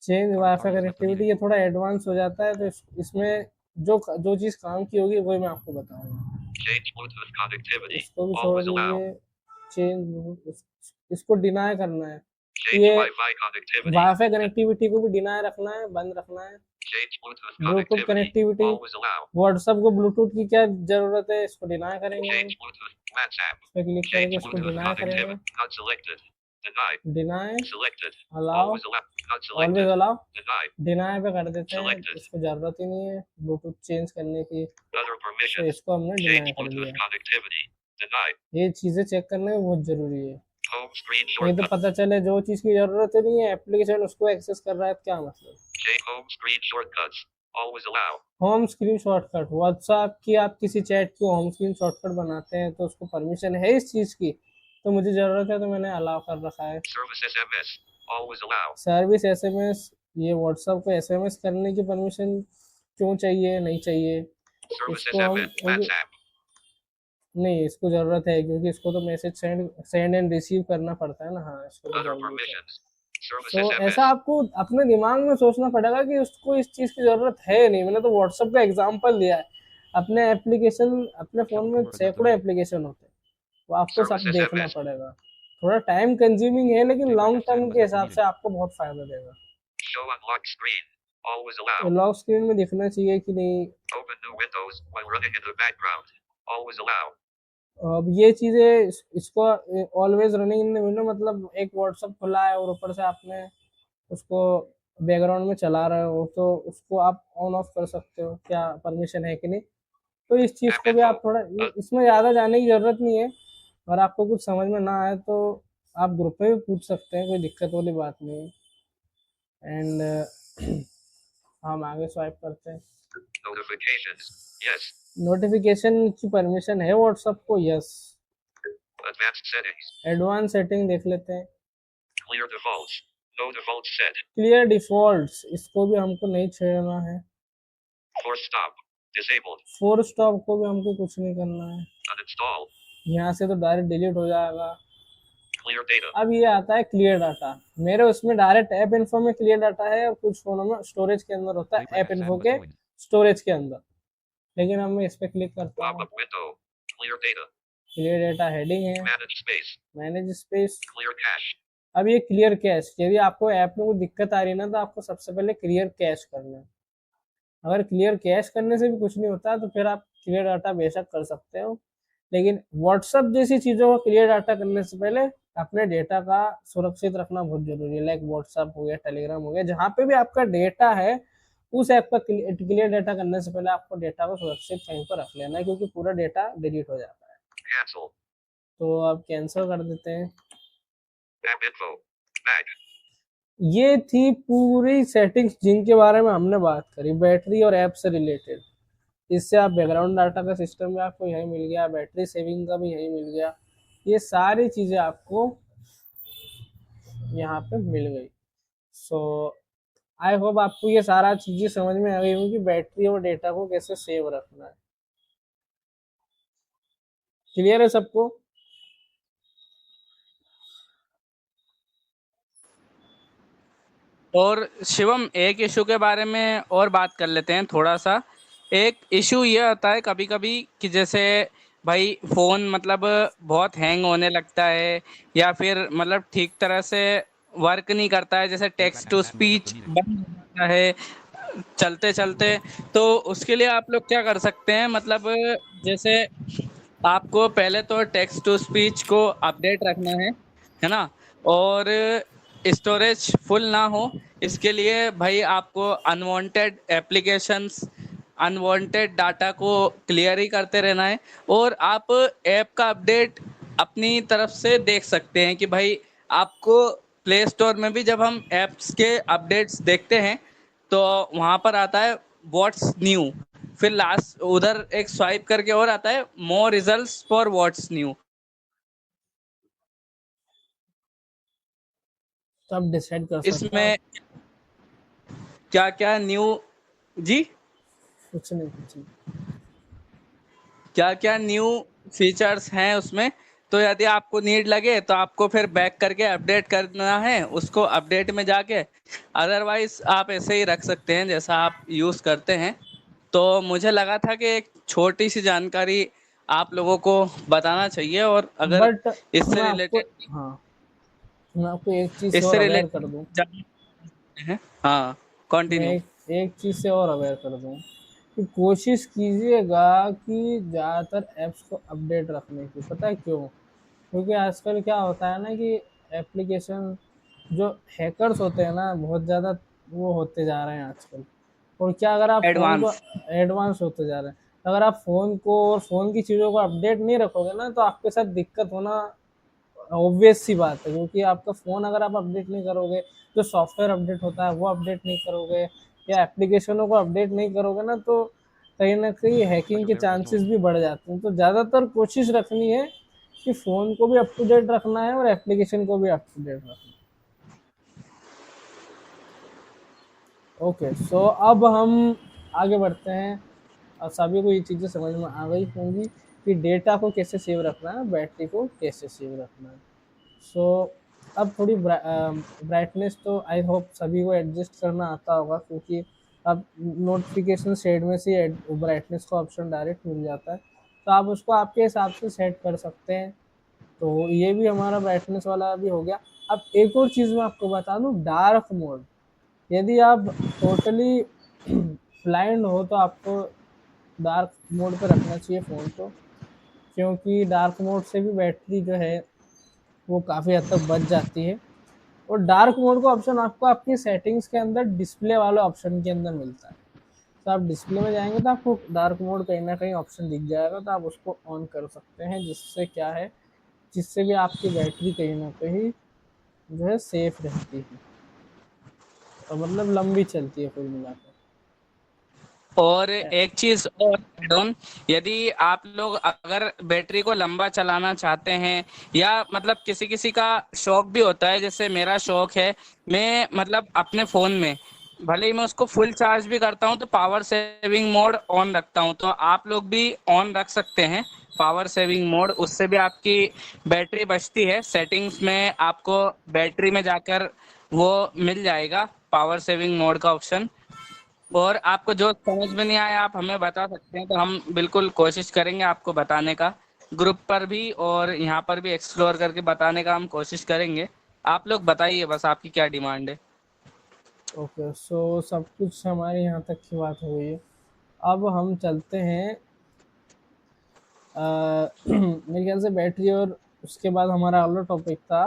Change wifi connectivity, ये थोड़ा एडवांस हो जाता है, तो इसमें जो चीज़ काम की होगी वही मैं आपको बताऊंगा। Change Bluetooth connectivity. इसको भी छोड़ Always allow. दीजिए, चेंज, इसको डिनाई करना है। Change ये Wi-Fi connectivity. वाईफाई कनेक्टिविटी को भी डिनाई रखना है, बंद रखना है। Change Bluetooth Bluetooth connectivity. Connectivity, Always allow. WhatsApp को ब्लूटूथ की क्या जरूरत है, इसको डिनाई करेंगे। Change Bluetooth. WhatsApp. इस पे क्लिक करके Change इसको Bluetooth डिनाई करेंगे। connectivity. Not selected. Denied. Deny, Selected. Allow, Always allow. Not always selected. Allow, Denied. Deny पे कर देते हैं, Selected. इसको जरूरत ही नहीं है ब्लूटूथ चेंज करने की, Other तो permissions. इसको हमने डिनाई Change कर Bluetooth दिया। connectivity. Denied. ये चीज़ें चेक करना बहुत ज़रूरी है, Home screen नहीं तो shortcut. पता चले जो चीज़ की ज़रूरत ही नहीं है एप्लीकेशन उसको एक्सेस कर रहा है, तो क्या मतलब। Change home screen shortcuts. Always allow. Home screen shortcut, WhatsApp की आप किसी चैट की होम स्क्रीन शॉर्टकट बनाते हैं तो उसको परमिशन है इस चीज़ की, तो मुझे ज़रूरत है तो मैंने अलाउ कर रखा है। Service SMS. Always allow. Service SMS, ये व्हाट्सएप को एसएमएस करने की परमिशन क्यों चाहिए, नहीं चाहिए, Service इसको हम SMS. WhatsApp. नहीं, इसको ज़रूरत है क्योंकि इसको तो मैसेज सेंड एंड रिसीव करना पड़ता है ना। हाँ, इसको तो Other जरूरी है। permissions. Service तो SMS. ऐसा आपको अपने दिमाग में सोचना पड़ेगा कि उसको इस चीज़ की ज़रूरत है नहीं। मैंने तो व्हाट्सएप का एग्जांपल दिया है, अपने एप्लीकेशन, अपने फ़ोन में सैकड़ों एप्लीकेशन होते हैं, तो आपको सब Services देखना MS. पड़ेगा। थोड़ा टाइम कंज्यूमिंग है लेकिन लॉन्ग टर्म के हिसाब से आपको बहुत फ़ायदा देगा। Show unlocked screen. Always allow. Lock screen में दिखना चाहिए कि नहीं। Open new windows while running in the background. Always allow. अब ये चीज़ें इसको always running in the window, मतलब एक व्हाट्सएप खुला है और ऊपर से आपने उसको बैकग्राउंड में चला रहे हो तो उसको आप ऑन ऑफ कर सकते हो, क्या परमिशन है कि नहीं। तो इस चीज़ को भी आप थोड़ा, इसमें ज़्यादा जाने की ज़रूरत नहीं है। अगर आपको कुछ समझ में ना आए तो आप ग्रुप में भी पूछ सकते हैं, कोई दिक्कत वाली बात नहीं है। एंड हम आगे स्वाइप करते हैं। Notifications. Yes. नोटिफिकेशन की परमिशन है व्हाट्सएप को, yes. Advanced settings. Advance setting देख लेते हैं। Clear defaults. No defaults set. Clear defaults, इसको भी हमको नहीं छेड़ना है। Force stop. Disabled. Four stop को भी हमको कुछ नहीं करना है, Uninstall. यहाँ से तो डायरेक्ट डिलीट हो जाएगा। Clear data. अब ये आता है क्लियर डाटा, मेरे उसमें डायरेक्ट ऐप इन्फो में क्लियर डाटा है और कुछ फोनों में स्टोरेज के अंदर होता है, ऐप इन्फो के स्टोरेज के अंदर। लेकिन अब मैं इस पर क्लिक करता हूँ, Pop-up window. Clear data. Clear data heading है, Manage space. Manage space. Clear cache. अब ये क्लियर कैश, यदि आपको ऐप में कोई दिक्कत आ रही है ना तो आपको सबसे पहले क्लियर कैश करना है। अगर क्लियर कैश करने से भी कुछ नहीं होता तो फिर आप क्लियर डाटा बेशक कर सकते हो, लेकिन व्हाट्सएप जैसी चीज़ों को क्लियर डाटा करने से पहले अपने डेटा का सुरक्षित रखना बहुत जरूरी है। लाइक व्हाट्सएप हो गया, टेलीग्राम हो गया, जहाँ पे भी आपका डेटा है उस ऐप का क्लियर डाटा करने से पहले आपको डेटा को सुरक्षित कहीं पर रख लेना है, क्योंकि पूरा डेटा डिलीट हो जाता है। Cancel. तो आप कैंसिल कर देते हैं। App info. Back. ये थी पूरी सेटिंग्स जिनके बारे में हमने बात करी, बैटरी और ऐप से रिलेटेड। इससे आप बैकग्राउंड डाटा का सिस्टम भी आपको यहीं मिल गया, बैटरी सेविंग का भी यहीं मिल गया, ये सारी चीज़ें आपको यहाँ पे मिल गई। सो आई होप आपको ये सारा चीज़ें समझ में आ गई होंगी कि बैटरी और डेटा को कैसे सेव रखना है। क्लियर है सबको? और शिवम, एक इशू के बारे में और बात कर लेते हैं थोड़ा सा। एक इशू ये होता है कभी कभी कि जैसे भाई फ़ोन मतलब बहुत हैंग होने लगता है, या फिर मतलब ठीक तरह से वर्क नहीं करता है, जैसे टेक्स्ट टू स्पीच बंद हो जाता है चलते चलते। तो उसके लिए आप लोग क्या कर सकते हैं, मतलब जैसे आपको पहले तो टेक्स्ट टू स्पीच को अपडेट रखना है ना, और स्टोरेज फुल ना हो इसके लिए भाई आपको अनवांटेड एप्लीकेशंस, अनवांटेड डाटा को क्लियर ही करते रहना है। और आप ऐप का अपडेट अपनी तरफ से देख सकते हैं कि भाई आपको प्ले स्टोर में भी जब हम ऐप्स के अपडेट्स देखते हैं तो वहां पर आता है व्हाट्स न्यू, फिर लास्ट उधर एक स्वाइप करके और आता है मोर रिजल्ट्स फॉर व्हाट्स न्यू। तो आप डिसाइड कर सकते हैं इसमें क्या क्या न्यू, जी कुछ नहीं कुछ नहीं। क्या क्या न्यू फीचर्स हैं उसमें, तो यदि आपको नीड लगे तो आपको फिर बैक करके अपडेट करना है उसको, अपडेट में जाके। अदरवाइज आप ऐसे ही रख सकते हैं जैसा आप यूज करते हैं। तो मुझे लगा था कि एक छोटी सी जानकारी आप लोगों को बताना चाहिए, और अगर बट इससे मैं आपको रिलेटेड हाँ मैं आपको एक चीज़ से और इससे अवेयर कर दूं। रिलेटेड है, हाँ मैं कंटिन्यू। एक चीज़ से और अवेयर कर दूं कि कोशिश कीजिएगा कि ज़्यादातर ऐप्स को अपडेट रखने की। पता है क्यों? क्योंकि आजकल क्या होता है ना कि एप्लीकेशन जो हैकर्स होते हैं ना बहुत ज़्यादा वो होते जा रहे हैं आजकल। और क्या, अगर आप फ़ोन को एडवांस। एडवांस होते जा रहे हैं, अगर आप फ़ोन को और फ़ोन की चीज़ों को अपडेट नहीं रखोगे ना तो आपके साथ दिक्कत होना ऑब्वियस सी बात है। क्योंकि आपका फ़ोन अगर आप अपडेट नहीं करोगे, जो सॉफ्टवेयर अपडेट होता है वो अपडेट नहीं करोगे, या एप्लीकेशनों को अपडेट नहीं करोगे ना, तो कहीं न कहीं हैकिंग के चांसेस भी बढ़ जाते हैं। तो ज़्यादातर कोशिश रखनी है कि फ़ोन को भी अप टू डेट रखना है और एप्लीकेशन को भी अप टू डेट रखना है। ओके, सो अब हम आगे बढ़ते हैं। और सभी को ये चीज़ें समझ में आ गई होंगी कि डेटा को कैसे सेव रखना है, बैटरी को कैसे सेव रखना है। सो अब थोड़ी ब्राइटनेस तो आई होप सभी को एडजस्ट करना आता होगा, क्योंकि अब नोटिफिकेशन शेड में से ब्राइटनेस का ऑप्शन डायरेक्ट मिल जाता है, तो आप उसको आपके हिसाब से सेट कर सकते हैं। तो ये भी हमारा ब्राइटनेस वाला भी हो गया। अब एक और चीज़ मैं आपको बता दूं, डार्क मोड। यदि आप टोटली ब्लाइंड हो तो आपको डार्क मोड पे रखना चाहिए फ़ोन को, क्योंकि डार्क मोड से भी बैटरी जो है वो काफ़ी हद तक बच जाती है। और डार्क मोड का ऑप्शन आपको आपकी सेटिंग्स के अंदर डिस्प्ले वाले ऑप्शन के अंदर मिलता है। तो आप डिस्प्ले में जाएंगे तो आपको डार्क मोड कहीं ना कहीं ऑप्शन दिख जाएगा, तो आप उसको ऑन कर सकते हैं, जिससे क्या है, जिससे भी आपकी बैटरी कहीं ना कहीं जो है सेफ रहती है, तो मतलब लंबी चलती है कुल मिलाकर। और एक चीज और ऐड ऑन, यदि आप लोग अगर बैटरी को लंबा चलाना चाहते हैं, या मतलब किसी किसी का शौक भी होता है, जैसे मेरा शौक है, मैं मतलब अपने फोन में भले ही मैं उसको फुल चार्ज भी करता हूँ तो पावर सेविंग मोड ऑन रखता हूँ, तो आप लोग भी ऑन रख सकते हैं पावर सेविंग मोड। उससे भी आपकी बैटरी बचती है। सेटिंग्स में आपको बैटरी में जाकर वो मिल जाएगा पावर सेविंग मोड का ऑप्शन। और आपको जो समझ में नहीं आया आप हमें बता सकते हैं, तो हम बिल्कुल कोशिश करेंगे आपको बताने का, ग्रुप पर भी और यहाँ पर भी एक्सप्लोर करके बताने का हम कोशिश करेंगे। आप लोग बताइए बस आपकी क्या डिमांड है। ओके, सो सब कुछ हमारे यहाँ तक की बात हो गई है। अब हम चलते हैं मेरे ख्याल से बैटरी, और उसके बाद हमारा अगला टॉपिक था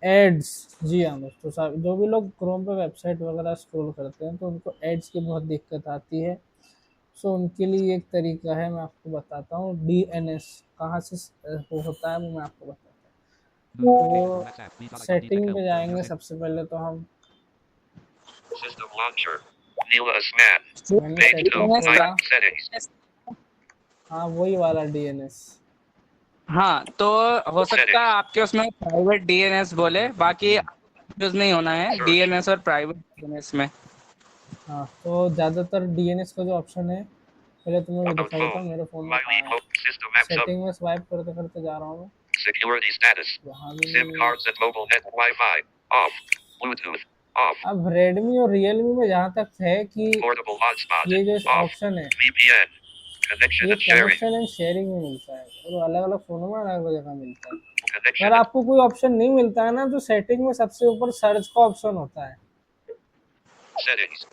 एड्स, जी हाँ दोस्तों, जो भी लोग क्रोम पे वेबसाइट वगैरह स्क्रॉल करते हैं तो उनको एड्स की बहुत दिक्कत आती है। सो उनके लिए एक तरीका है, मैं आपको बताता हूँ। डीएनएस कहाँ से वो होता है, वो मैं आपको बताता हूँ। तो सेटिंग पे जाएंगे सबसे पहले तो हम, System launcher. Neela Asman. मैंने Page सेटिंग 2. DNS खोला, Settings. हाँ वही वाला डीएनएस। हाँ, तो हो सकता है आपके उसमें प्राइवेट डीएनएस बोले, बाकी यूज नहीं होना है Search. डीएनएस और प्राइवेट डीएनएस में। हाँ, तो ज़्यादातर डीएनएस का जो ऑप्शन है, पहले तो मैं भी About दिखा देता हूँ phone. मेरे फ़ोन में Wiley कहाँ है। Hope. System apps up. Setting में स्वाइप करते करते जा रहा हूँ मैं, Security status. यहाँ भी SIM नहीं है। cards and mobile net Wi-Fi. Off. Bluetooth. Off. अब रेडमी और रियलमी में जहाँ तक है कि Portable hotspot. ये जो Off. ऑप्शन है, VPN. Connection ये and sharing. Connection and sharing में मिलता है, और अलग अलग फ़ोनों में अलग अलग जगह मिलता है। Connection अगर and आपको कोई ऑप्शन नहीं मिलता है ना, तो सेटिंग में सबसे ऊपर सर्च का ऑप्शन होता है। settings.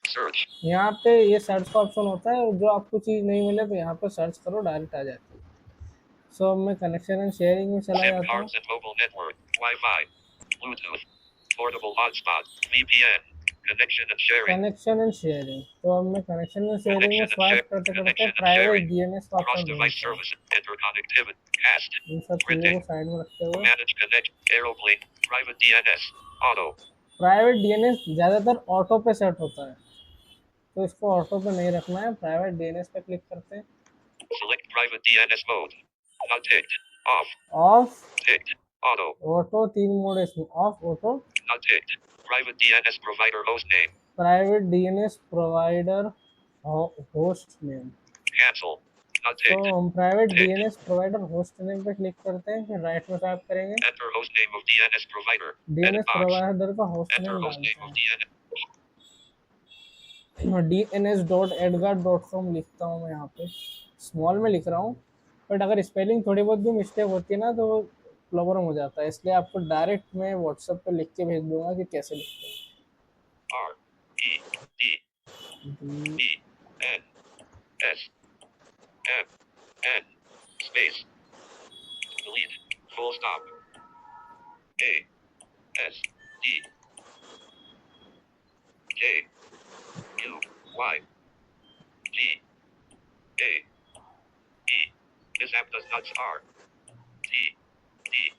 Search. यहाँ पे ये सर्च का ऑप्शन होता है, जो आपको चीज़ नहीं मिले तो यहाँ पर सर्च करो, डायरेक्ट आ जाती है। सो अब मैं कनेक्शन एंड शेयरिंग में चला SIM जाता हूँ। cards and mobile network. Wi-Fi. Bluetooth. Portable hotspot. VPN. Connection and sharing. Connection and sharing, तो अब मैं कनेक्शन एंड शेयरिंग में Connection and स्वाइप sharing. करते करते Connection and private sharing. DNS का ऑप्शन Cross-device ढूंढता हूँ। services. Interconnectivity. Cast. इन सब चीज़ों Printing. को साइड में रखते हुए Manage connect. Aeroplane. Private DNS. Auto. Private DNS ज़्यादातर ऑटो पे सेट होता है, तो इसको ऑटो पे नहीं रखना है। प्राइवेट डीएनएस पे क्लिक करते हैं, Select private DNS mode. Not ticked. Off. Of, Ticked. Auto. Auto, 3 mode है इसमें, of, auto, Not ticked. Private DNS provider host name. Private DNS provider host name. Cancel. Not तो ticked. हम private DNS provider host name पे क्लिक करते हैं, फिर राइट में स्वाइप करेंगे, Enter host name of DNS provider. DNS Edit box. Provider का host Enter name host name of डालते DNS. हैं। dns.edgar.com लिखता हूँ मैं यहाँ पे, स्मॉल में लिख रहा हूँ, बट अगर स्पेलिंग थोड़ी बहुत भी मिस्टेक होती है ना तो वो प्रॉब्लम हो जाता है, इसलिए आपको डायरेक्ट मैं व्हाट्सएप पे लिख के भेज दूंगा कि कैसे लिखते हैं। R. E. D. E. N. S. M. N. Space. Delete. Full stop. A. S. D. K. U. Y. G. A. E. This app does not R. T. D.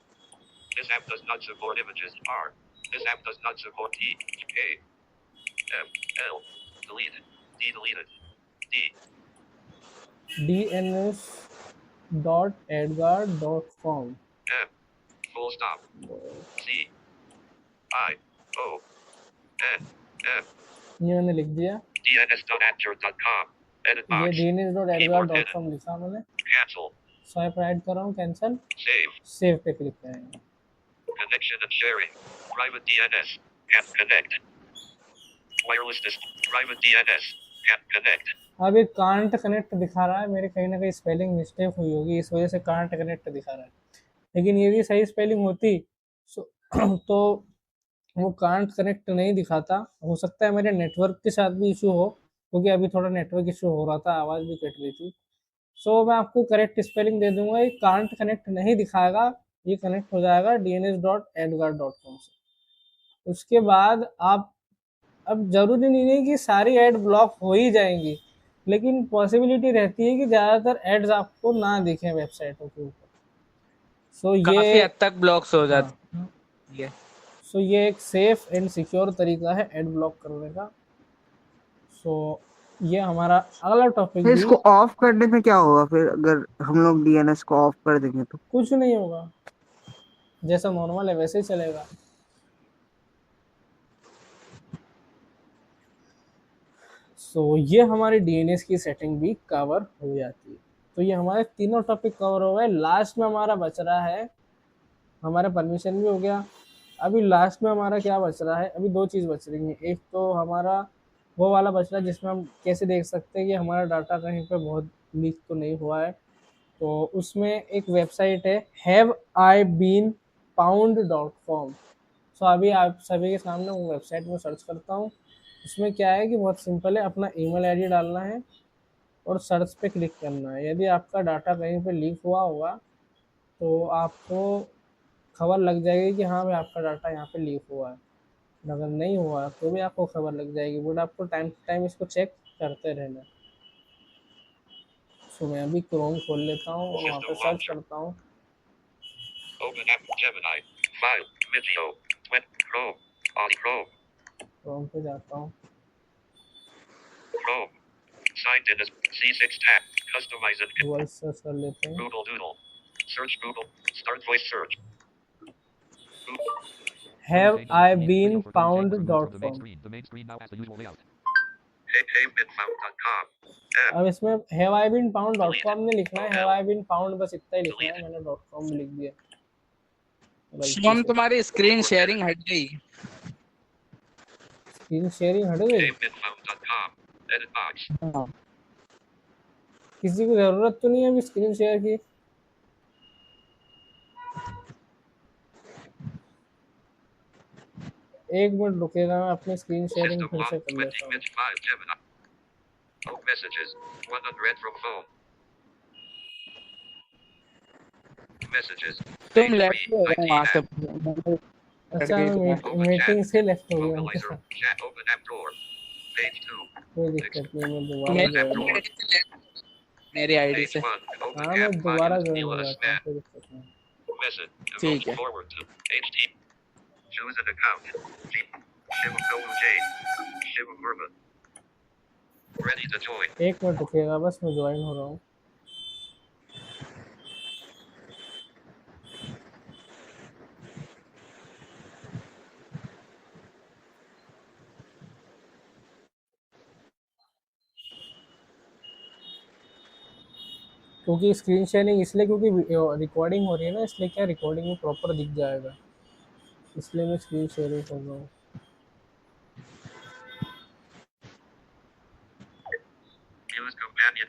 This app does not support images. R. This app does not support T. K. M. L. Deleted. D. Deleted. D. dns.edgar.com। M. Full stop. C. I. O. N. M. ये मैंने लिख दिया, DNS.acture.com. Edit ये box. dns.edgar.com लिखा मैंने, Cancel. स्वाइप राइट कर रहा हूँ, कैंसिल, Save. सेव पे क्लिक करेंगे। Connection and sharing. Private DNS. Can't connect. Wireless private DNS. Can't connect. अब ये कांट कनेक्ट दिखा रहा है, मेरे कहीं ना कहीं स्पेलिंग मिस्टेक हुई होगी, इस वजह से कांट कनेक्ट दिखा रहा है, लेकिन ये भी सही स्पेलिंग होती तो वो कांट कनेक्ट नहीं दिखाता। हो सकता है मेरे नेटवर्क के साथ भी इशू हो, क्योंकि अभी थोड़ा नेटवर्क इशू हो रहा था, आवाज़ भी कट रही थी। सो मैं आपको करेक्ट स्पेलिंग दे दूंगा, ये कांट कनेक्ट नहीं दिखाएगा, ये कनेक्ट हो जाएगा dns.edgar.com से। उसके बाद आप, अब ज़रूरी नहीं है कि सारी ऐड ब्लॉक हो ही जाएंगी, लेकिन पॉसिबिलिटी रहती है कि ज़्यादातर एड्स आपको ना दिखें वेबसाइटों के ऊपर। सो काफी ये हद तक ब्लॉक्स हो जाती हाँ, है। सो ये एक सेफ एंड सिक्योर तरीका है एड ब्लॉक करने का। सो ये हमारा अगला टॉपिक फिर भी, इसको ऑफ करने में क्या होगा फिर अगर हम लोग डीएनएस को ऑफ कर देंगे तो? कुछ नहीं होगा, जैसा नॉर्मल है वैसे ही चलेगा। सो ये हमारी डीएनएस की सेटिंग भी कवर हो जाती है। तो ये हमारे तीनों टॉपिक कवर हो गए। लास्ट में हमारा बच रहा है, हमारा परमिशन भी हो गया, अभी लास्ट में हमारा क्या बच रहा है, अभी दो चीज़ बच रही हैं। एक तो हमारा वो वाला बच रहा है जिसमें हम कैसे देख सकते हैं कि हमारा डाटा कहीं पे बहुत लीक तो नहीं हुआ है। तो उसमें एक वेबसाइट है haveibeenfound.com। सो अभी आप सभी के सामने वो वेबसाइट में सर्च करता हूँ। उसमें क्या है कि बहुत सिंपल है, अपना ईमेल आईडी डालना है और सर्च पे क्लिक करना है। यदि आपका डाटा कहीं पे लीक हुआ होगा तो आपको खबर लग जाएगी कि हाँ भाई आपका डाटा यहाँ पे लीक हुआ है। अगर नहीं हुआ तो भी आपको खबर लग जाएगी, बट आपको टाइम टू टाइम इसको चेक करते रहना। सो मैं अभी क्रोम खोल लेता हूँ और वहाँ पे सर्च करता हूँ। Open app Gemini. File. Video. Twit. Chrome. On Chrome. Chrome पे जाता हूँ। Chrome. Signed in as C6 tab. Customize it. Google search कर लेते हैं। Google Doodle. Search Google. Start voice search. Have I been found .com। Havebeenfound.com. अब इसमें have I been found .com नहीं लिखना है, हैव आई बीन फाउंड बस इतना ही लिखना है। मैंने .com लिख दिया गलती शिवम से। तुम्हारी स्क्रीन शेयरिंग हट गई। स्क्रीन शेयरिंग हट गई। Havebeenfound.com. Edit box. किसी को जरूरत तो नहीं है अभी स्क्रीन शेयर की? एक मिनट रुकेगा, मैं अपनी स्क्रीन शेयरिंग System फिर से 1. कर लेता हूँ। 2025 Gemini. Oh, messages. 100 from phone. Messages. तुम Page लेफ्ट 3. हो गए 19 वहां से। app. अच्छा मैं Open मीटिंग chat. से लेफ्ट हो गया हूँ Vocalizer. क्या? Chat. Open app drawer. Page 2. कोई दिक्कत नहीं, मैं दोबारा मेरी ज्वाइन हो। मेरी आईडी Page से। 1. Open हाँ मैं app. दोबारा Modules. ज्वाइन हो Neela जाता हूँ, Asmat. कोई दिक्कत नहीं। Message. ठीक Emoji है। forward to HD. Choose an account. Shivam Nobu J. Shivam Verma. Ready to join. एक मिनट रुकेगा बस, मैं ज्वाइन हो रहा हूँ। क्योंकि स्क्रीन शेयरिंग इसलिए क्योंकि रिकॉर्डिंग हो रही है ना, इसलिए क्या रिकॉर्डिंग में प्रॉपर दिख जाएगा, इसलिए मैं स्क्रीन शेयरिंग कर रहा हूँ। Use companion.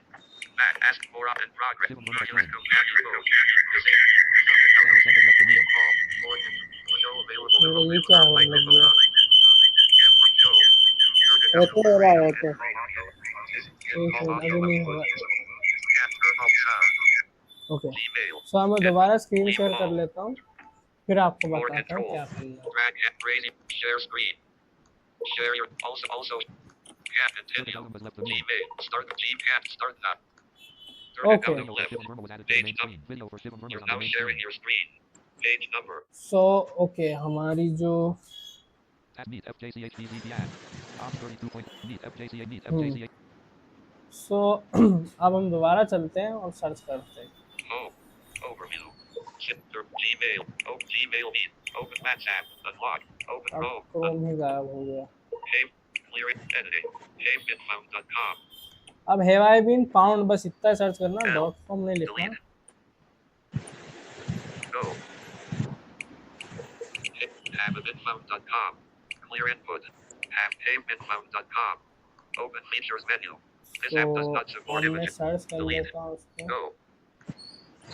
Back. Ask for up in progress. Shivam Verma Use friend. companion mode. Show available मेरा in ये क्या होने लग गया? ऐसे हो रहा है ऐसे। एक मिनट, अभी नहीं हुआ। ओके, सो मैं दोबारा स्क्रीन शेयर कर लेता हूँ, फिर आपको More बताता हूँ control. क्या करना है। Drag and raise. Share screen. Share your also. Can't Circuit continue. item was left the room. Gmail. Start the team. Can't start that. Turn it Okay. down Video to for left. Shivam Verma was added to the Page main number. screen. Video for Shivam Verma You're is on the now main sharing screen. your screen. Page number. So okay, हमारी जो At meet FJCHDZ ad. Op 32 point. Meet FJCH meet FJCH. सो अब हम दोबारा चलते हैं और सर्च करते हैं। Home. Overview. Shift. Gmail. Open Gmail meet. Open WhatsApp. Unlock. Open अब Chrome. क्रोम ही गायब हो गया। Hey. Clear it. Editing. Havebeenfound.com. अब हैव आई बीन फाउंड बस इतना सर्च करना, .com नहीं लिखना। Delete. Go. Havebeenfound.com. Clear input. Havebeenfound.com. Open features menu. This app does तो not support अब मैं images. सर्च कर Delete. लेता हूँ उसको। Go.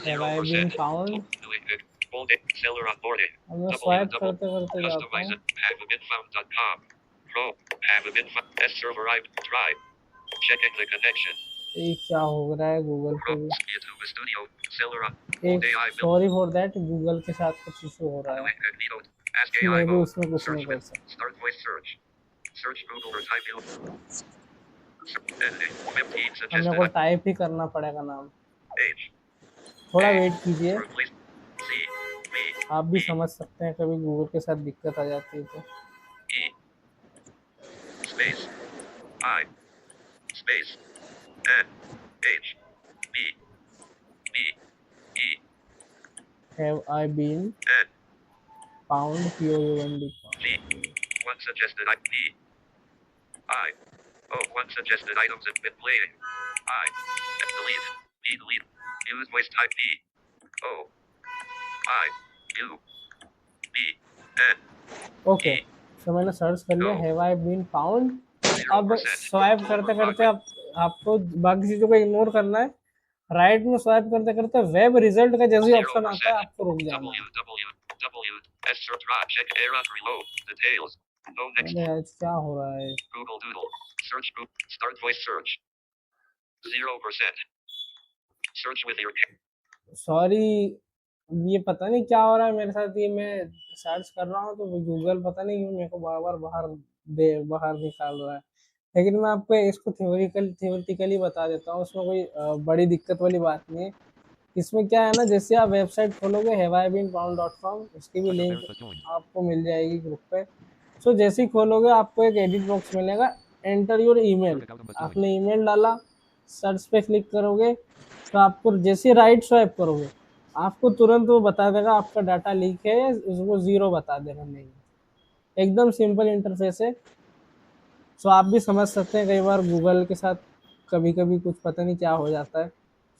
Have I been 0%. Found. Bold it. Seller onboarding. अब मैं Double स्वाइप double. करते करते जाता Customize हूँ। it. Havebeenfound.com. Chrome. Havebeenfound. Test server I. Drive. Checking the connection. ये क्या हो रहा है गूगल पे Chrome. भी? YouTube Studio. Seller on. एक AI build. Sorry for that, Google के साथ कुछ इशू हो रहा है, Incognito. Ask AI मैं भी mode. उसमें कुछ नहीं Search कर with. सकता। Start voice search. Search Google or type in. Editing. 15 अब मेरे को suggested. टाइप ही करना पड़ेगा नाम। H. थोड़ा वेट कीजिए, Replace. C. B. आप भी समझ सकते हैं कभी गूगल के साथ दिक्कत आ जाती है तो। E. Space. I. Space. N. H. B. B. E. Have I been N. Found POUND। G. One suggested I. E. I. Oh, one suggested items have been playing. I. Delete. B. Delete. Use voice type B. O. I. U. B. N. Okay, तो मैंने सर्च कर लिया हैव आई बीन फाउंड। अब 0%. स्वाइप करते करते आपको बाकी चीज़ों को इग्नोर करना है। राइट में स्वाइप करते करते वेब रिजल्ट का जैसे ऑप्शन आता है आपको रुक जाना है। W. S. Search Rock. Check error. Reload. Details. No next. अरे आज क्या हो रहा है? Google Doodle. Search Google. Start voice search. 0%. Search with your. Sorry, ये पता नहीं क्या हो रहा है मेरे साथ, ये मैं सर्च कर रहा हूँ तो गूगल पता नहीं क्यों मेरे को बार बार बाहर निकाल रहा है। लेकिन मैं आपको इसको थियोरिटिकली बता देता हूँ, उसमें कोई बड़ी दिक्कत वाली बात नहीं है। इसमें क्या है ना, जैसे आप वेबसाइट खोलोगे haveibeenfound.com, उसकी भी Second link Ferris was joined. आपको मिल जाएगी ग्रुप पे। सो जैसे ही खोलोगे आपको एक एडिट बॉक्स मिलेगा, enter your email. Eric Alden was joined. आपने ईमेल डाला, सर्च पे क्लिक करोगे तो आपको जैसे राइट स्वाइप करोगे आपको तुरंत वो बता देगा आपका डाटा लीक है, या उसको जीरो बता देगा नहीं। एकदम सिंपल इंटरफेस है। सो आप भी समझ सकते हैं, कई बार गूगल के साथ कभी कभी कुछ पता नहीं क्या हो जाता है।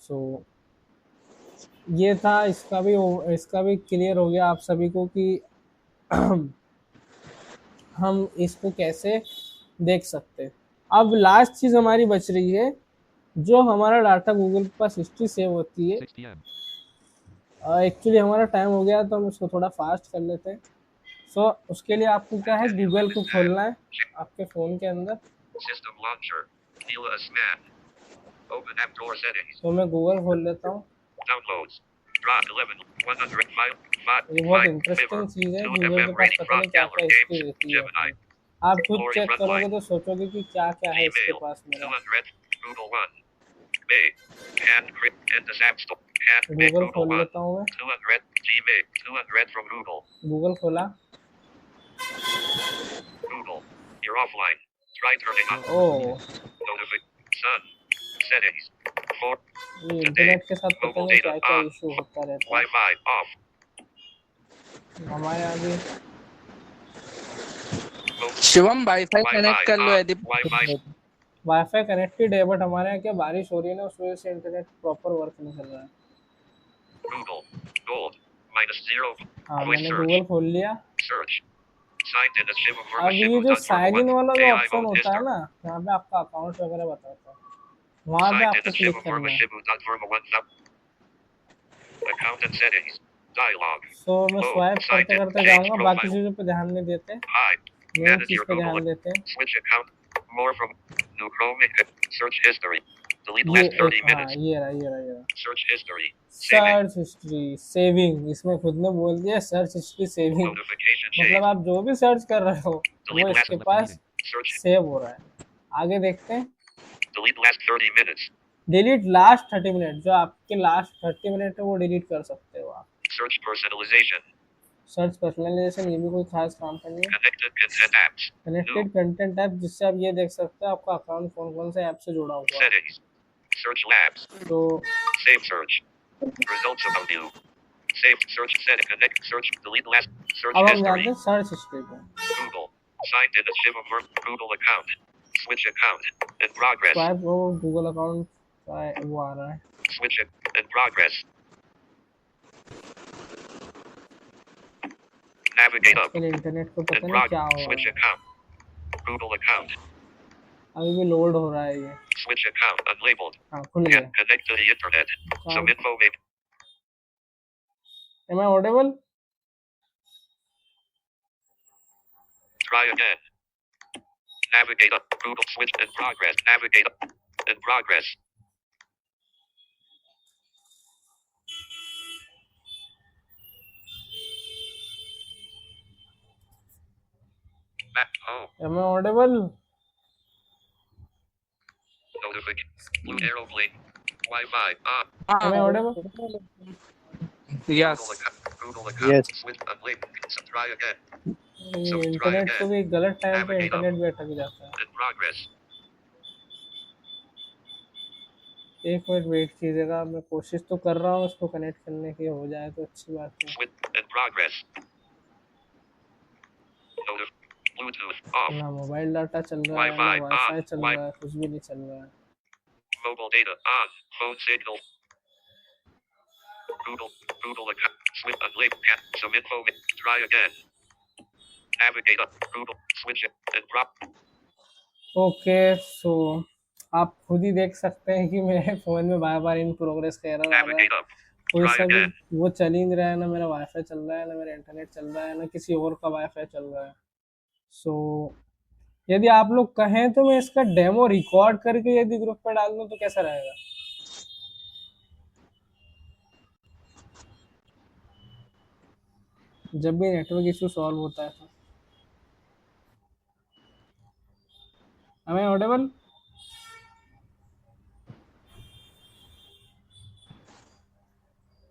सो ये था, इसका भी क्लियर हो गया आप सभी को कि हम इसको कैसे देख सकते हैं। अब लास्ट चीज़ हमारी बच रही है, जो हमारा डाटा गूगल के पास हिस्ट्री सेव होती है। 6 p.m. एक्चुअली हमारा टाइम हो गया तो हम इसको थोड़ा फास्ट कर लेते हैं। सो उसके लिए आपको क्या है, गूगल को खोलना है आपके फ़ोन के अंदर। System launcher. Neela Sman. Open app drawer settings. तो मैं गूगल खोल लेता हूँ। Downloads. Drop 11. 105. 5. ये बहुत 5. इंटरेस्टिंग चीज़ है, 2 गूगल के mm पास rating. पता नहीं Rock क्या gallery क्या हिस्ट्री games. रहती है Gemini. अपनी। आप खुद Glory चेक करोगे Frontline. तो सोचोगे कि क्या क्या है इसके Email. पास मेरा। 200. Google One. May. Can create and this app store. Can make Google Google खोल One. लेता हूँ मैं। 200. Gmail. 200 from Google. गूगल खोला। Google. You're offline. Try turning on. Oh, Notification. Sun. Settings. 4. ये इंटरनेट के साथ पता Mobile नहीं data क्या क्या on. इशू होता रहता है। Wi-Fi off. हमारे यहाँ भी शिवम वाईफाई Wi-Fi कनेक्ट कर लो on. यदि Wi-Fi. वाईफाई कनेक्टेड है, बट हमारे यहाँ क्या बारिश हो रही है ना, उस वजह से इंटरनेट प्रॉपर वर्क नहीं कर रहा है। Google. Gold. -0. हाँ, Voice मैंने search. गूगल खोल लिया। Search. Signed in as Shivam अब Verma ये Shivu. जो साइन इन वाला जो AI ऑप्शन vote होता है history. ना, यहाँ पे आपका अकाउंट वगैरह बताता है, वहाँ पे Signed in आपको as क्लिक Shivam करना Verma है। Shivu. Verma 1. Account and settings. Dialog. सो मैं Mode. स्वाइप Signed करते in. करते Change जाऊँगा, बाकी profile. चीज़ों पे ध्यान नहीं देते, Hi. Main Manage cheese your पे Google. ध्यान देते हैं। Switch account. More from new Chrome. Search history. Delete ये last 30 हाँ, minutes. ये रहा। Search history. Saving. Search history saving, इसमें खुद ने बोल दिया सर्च हिस्ट्री सेविंग, Notification मतलब change. आप जो भी सर्च कर रहे हो वो Delete इसके Select पास meeting. Search. सेव हो रहा है। आगे देखते हैं। Delete last 30 minutes. Delete last 30 minute, जो आपके लास्ट 30 मिनट है वो डिलीट कर सकते हो आप। Search personalization. सर्च पर्सनलाइजेशन, ये भी कोई खास काम का नहीं है। Connected content apps. Connected content app, जिससे आप ये देख सकते हो आपका अकाउंट कौन कौन से ऐप से जुड़ा हुआ है। Settings. Search labs. तो Save search. Results about you. Save search setting. Connect search. Delete last search अब हम जाते history. हैं सर्च हिस्ट्री पे। Google. Signed in as Shivam Verma. Google account. Switch account. In progress. Swipe वो गूगल अकाउंट का वो आ रहा है। Switch it. In progress. Navigate up. आजकल इंटरनेट को पता In नहीं क्या progress. हो Switch रहा है, account. Google account. अभी भी लोड हो रहा है ये। Switch account. Unlabeled. हाँ, खुल गया। Can connect to the internet. Some info may Am I audible? try again. Navigate up. Google switch in progress. Navigate up. In progress. Back home. Am I audible? Notification. Blue arrow blink. Wi-Fi on. Am I audible? Yes Google account. Google account. Yes. Switch unlabeled. So try again. ये इंटरनेट को भी गलत टाइम पे इंटरनेट भी अटक जाता है। In progress. एक मिनट वेट कीजिएगा, मैं कोशिश तो कर रहा हूँ उसको कनेक्ट करने की, हो जाए तो अच्छी बात है। Switch in progress. Bluetooth off. ना मोबाइल डाटा चल रहा है, ना Wi-Fi वाईफाई on. चल रहा है, कुछ भी नहीं चल रहा है। Mobile data on. Phone signal. Google account. Switch unlabeled. Some info. Try again. Navigate up. Google. Switch it. In prop. Okay, so आप खुद ही देख सकते हैं कि मेरे फ़ोन में बार बार इन प्रोग्रेस का एरर आ रहा है। Navigate up. कोई Try सा भी again. वो चल ही नहीं रहा है, ना मेरा वाईफाई चल रहा है, ना मेरा इंटरनेट चल रहा है, ना किसी और का वाईफाई चल रहा है। सो यदि आप लोग कहें तो मैं इसका डेमो रिकॉर्ड करके यदि ग्रुप पे डाल दूं तो कैसा रहेगा? जब भी नेटवर्क इशू सॉल्व होता है तो। Am I audible?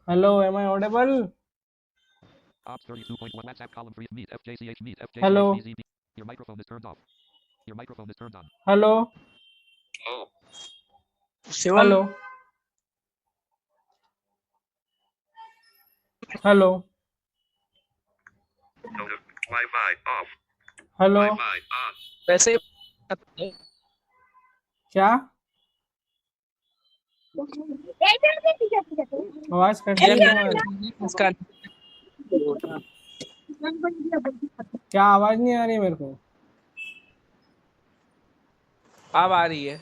Hello, am I audible? Ops 32.1 WhatsApp column 3 meet FJCH meet Hello, FJCH BZB. Your microphone is turned off. Your microphone is turned on. hello, Oh, Shivam hello, hello, Wi-Fi off. hello. Wi-Fi on. वैसे क्या आवाज कट ये रही है मेरा तुम्हारी? इसका क्या आवाज नहीं आ रही मेरे को? अब आ रही है।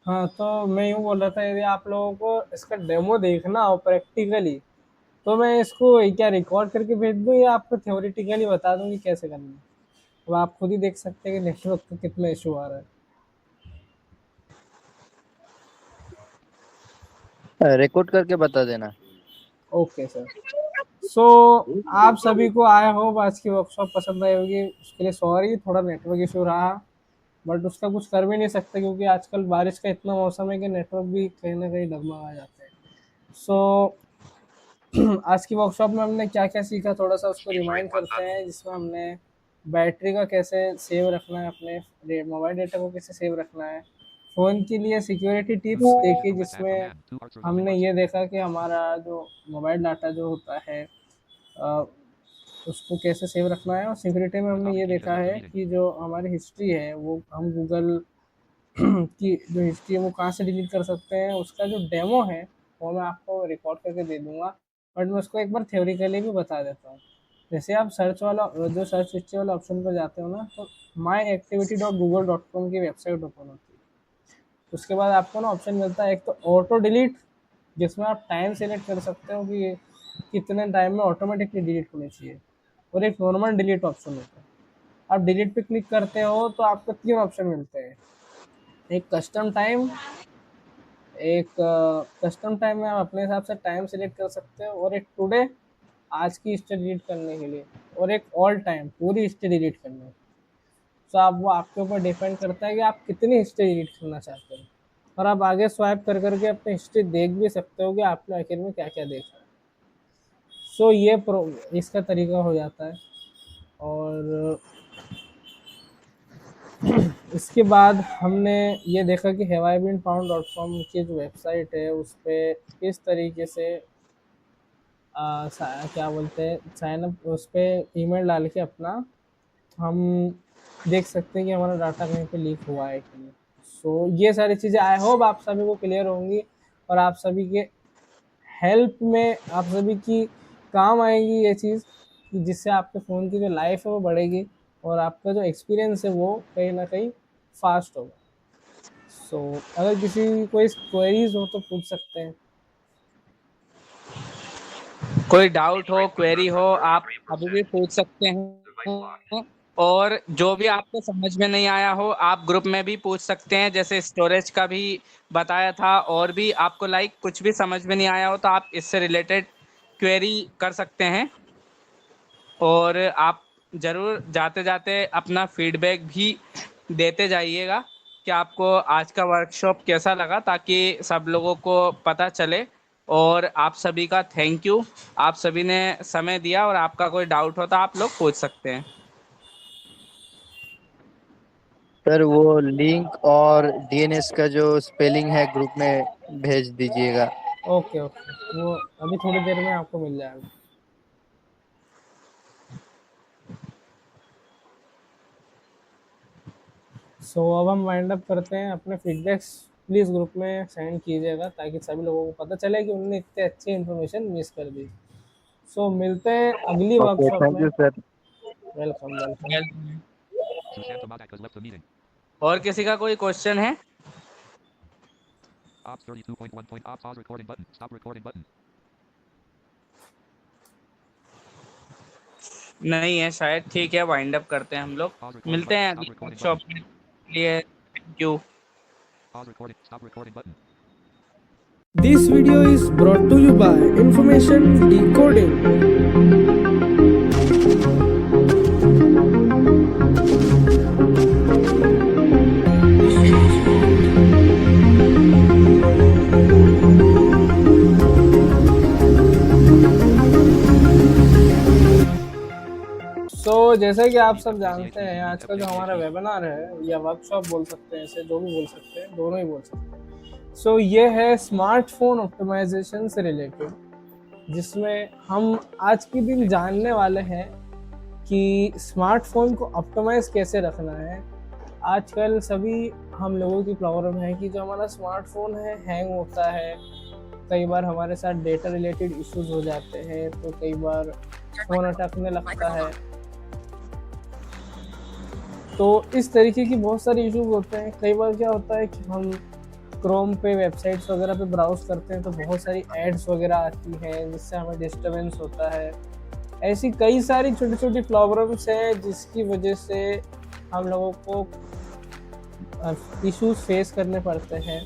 हाँ, तो मैं यूँ बोल रहा था, यदि आप लोगों को इसका डेमो देखना हो प्रैक्टिकली, तो मैं इसको क्या रिकॉर्ड करके भेज दूँ या आपको थ्योरेटिकली बता दूँ कि कैसे करना है? अब आप खुद ही देख सकते हैं कि नेटवर्क का कितना इशू आ रहा है। रिकॉर्ड करके बता देना। Okay sir. सो आप सभी को आई होप आज की वर्कशॉप पसंद आई होगी। उसके लिए सॉरी, थोड़ा नेटवर्क इशू रहा, बट उसका कुछ कर भी नहीं सकते क्योंकि आजकल बारिश का इतना मौसम है कि नेटवर्क भी कहीं ना कहीं डगमगा जाते हैं। सो आज की वर्कशॉप में हमने क्या क्या सीखा, थोड़ा सा उसको रिमाइंड करते हैं, जिसमें हमने बैटरी का कैसे सेव रखना है, अपने मोबाइल डेटा को कैसे सेव रखना है, फ़ोन के लिए सिक्योरिटी टिप्स देखी, WhatsApp जिसमें command 2 Arthur Golden हमने Bus. ये देखा कि हमारा जो मोबाइल डाटा जो होता है उसको कैसे सेव रखना है, और सिक्योरिटी में हमने ये देखा है कि जो हमारी हिस्ट्री है वो हम गूगल की जो हिस्ट्री है वो कहाँ से डिलीट कर सकते हैं। उसका जो डेमो है वो मैं आपको रिकॉर्ड करके दे दूँगा, बट मैं उसको एक बार थ्योरिकली भी बता देता हूँ। जैसे आप सर्च वाला जो सर्च हिस्ट्री वाला ऑप्शन पर जाते हो ना, तो myactivity.google.com की वेबसाइट ओपन होती है। उसके बाद आपको ना ऑप्शन मिलता है, एक तो ऑटो डिलीट, जिसमें आप टाइम सेलेक्ट कर सकते हो कि कितने टाइम में ऑटोमेटिकली डिलीट होनी चाहिए, और एक नॉर्मल डिलीट ऑप्शन होता है। आप डिलीट पे क्लिक करते हो तो आपको 3 ऑप्शन मिलते हैं, एक कस्टम टाइम, एक कस्टम टाइम में आप अपने हिसाब से टाइम सेलेक्ट कर सकते हो, और एक टुडे, आज की हिस्ट्री डिलीट करने के लिए, और एक ऑल टाइम, पूरी हिस्ट्री डिलीट करने। तो आप वो आपके ऊपर डिपेंड करता है कि आप कितनी हिस्ट्री डिलीट करना चाहते हो, और आप आगे स्वाइप कर करके अपनी हिस्ट्री देख भी सकते हो कि आपने आखिर में क्या क्या देखा है। सो ये इसका तरीका हो जाता है। और इसके बाद हमने ये देखा कि haveibeenfound.com की जो वेबसाइट है उस पर किस तरीके से क्या बोलते हैं, साइन अप, उस पर ईमेल डाल के अपना हम देख सकते हैं कि हमारा डाटा कहीं पे लीक हुआ है कि नहीं। सो ये सारी चीज़ें आई होप आप सभी को क्लियर होंगी, और आप सभी के हेल्प में, आप सभी की काम आएगी ये चीज़, कि जिससे आपके फ़ोन की जो लाइफ है वो बढ़ेगी, और आपका जो एक्सपीरियंस है वो कहीं ना कहीं फास्ट होगा। सो अगर किसी की कोई क्वेरीज हो तो पूछ सकते हैं। कोई डाउट हो, क्वेरी हो, आप अभी भी पूछ सकते हैं। और जो भी आपको समझ में नहीं आया हो आप ग्रुप में भी पूछ सकते हैं, जैसे स्टोरेज का भी बताया था। और भी आपको कुछ भी समझ में नहीं आया हो तो आप इससे रिलेटेड क्वेरी कर सकते हैं। और आप ज़रूर जाते जाते अपना फीडबैक भी देते जाइएगा कि आपको आज का वर्कशॉप कैसा लगा, ताकि सब लोगों को पता चले। और आप सभी का थैंक यू, आप सभी ने समय दिया, और आपका कोई डाउट हो तो आप लोग पूछ सकते हैं। सर वो लिंक और डीएनएस का जो स्पेलिंग है ग्रुप में भेज दीजिएगा। ओके ओके, वो अभी थोड़ी देर में आपको मिल जाएगा। सो अब हम वाइंड अप करते हैं। अपने फीडबैक्स प्लीज़ ग्रुप में सेंड कीजिएगा, ताकि सभी लोगों को पता चले कि उन्होंने इतने अच्छी इन्फॉर्मेशन मिस कर दी। सो मिलते हैं अगली ओके, वर्कशॉप थैंक में। You sir. Welcome welcome. Sushant Amadak has left the meeting. और किसी का कोई क्वेश्चन है? Ops 32.1. Ops pause recording button. Stop recording button. नहीं है शायद। ठीक है, वाइंड अप करते हैं हम लोग। Pause recording मिलते हैं button. अगली Stop recording वर्कशॉप button. के लिए। Thank you. Pause recording. Stop recording button. This video is brought to you by Information Decoding. जैसा कि आप सब जानते हैं, आज का जो हमारा वेबिनार है या वर्कशॉप बोल सकते हैं, इसे जो भी बोल सकते हैं, दोनों ही बोल सकते हैं। ये है स्मार्टफोन ऑप्टिमाइजेशन से रिलेटेड, जिसमें हम आज के दिन जानने वाले हैं कि स्मार्टफोन को ऑप्टिमाइज कैसे रखना है। आजकल सभी हम लोगों की प्रॉब्लम है कि जो हमारा स्मार्टफोन है हैंग होता है, कई बार हमारे साथ डेटा रिलेटेड इश्यूज हो जाते हैं, तो कई बार फ़ोन अटकने लगता है। तो इस तरीके की बहुत सारे इश्यूज होते हैं। कई बार क्या होता है कि हम क्रोम पे वेबसाइट्स वगैरह पे ब्राउज करते हैं तो बहुत सारी एड्स वगैरह आती हैं, जिससे हमें डिस्टर्बेंस होता है। ऐसी कई सारी छोटी छोटी प्रॉब्लम्स हैं जिसकी वजह से हम लोगों को इश्यूज फेस करने पड़ते हैं।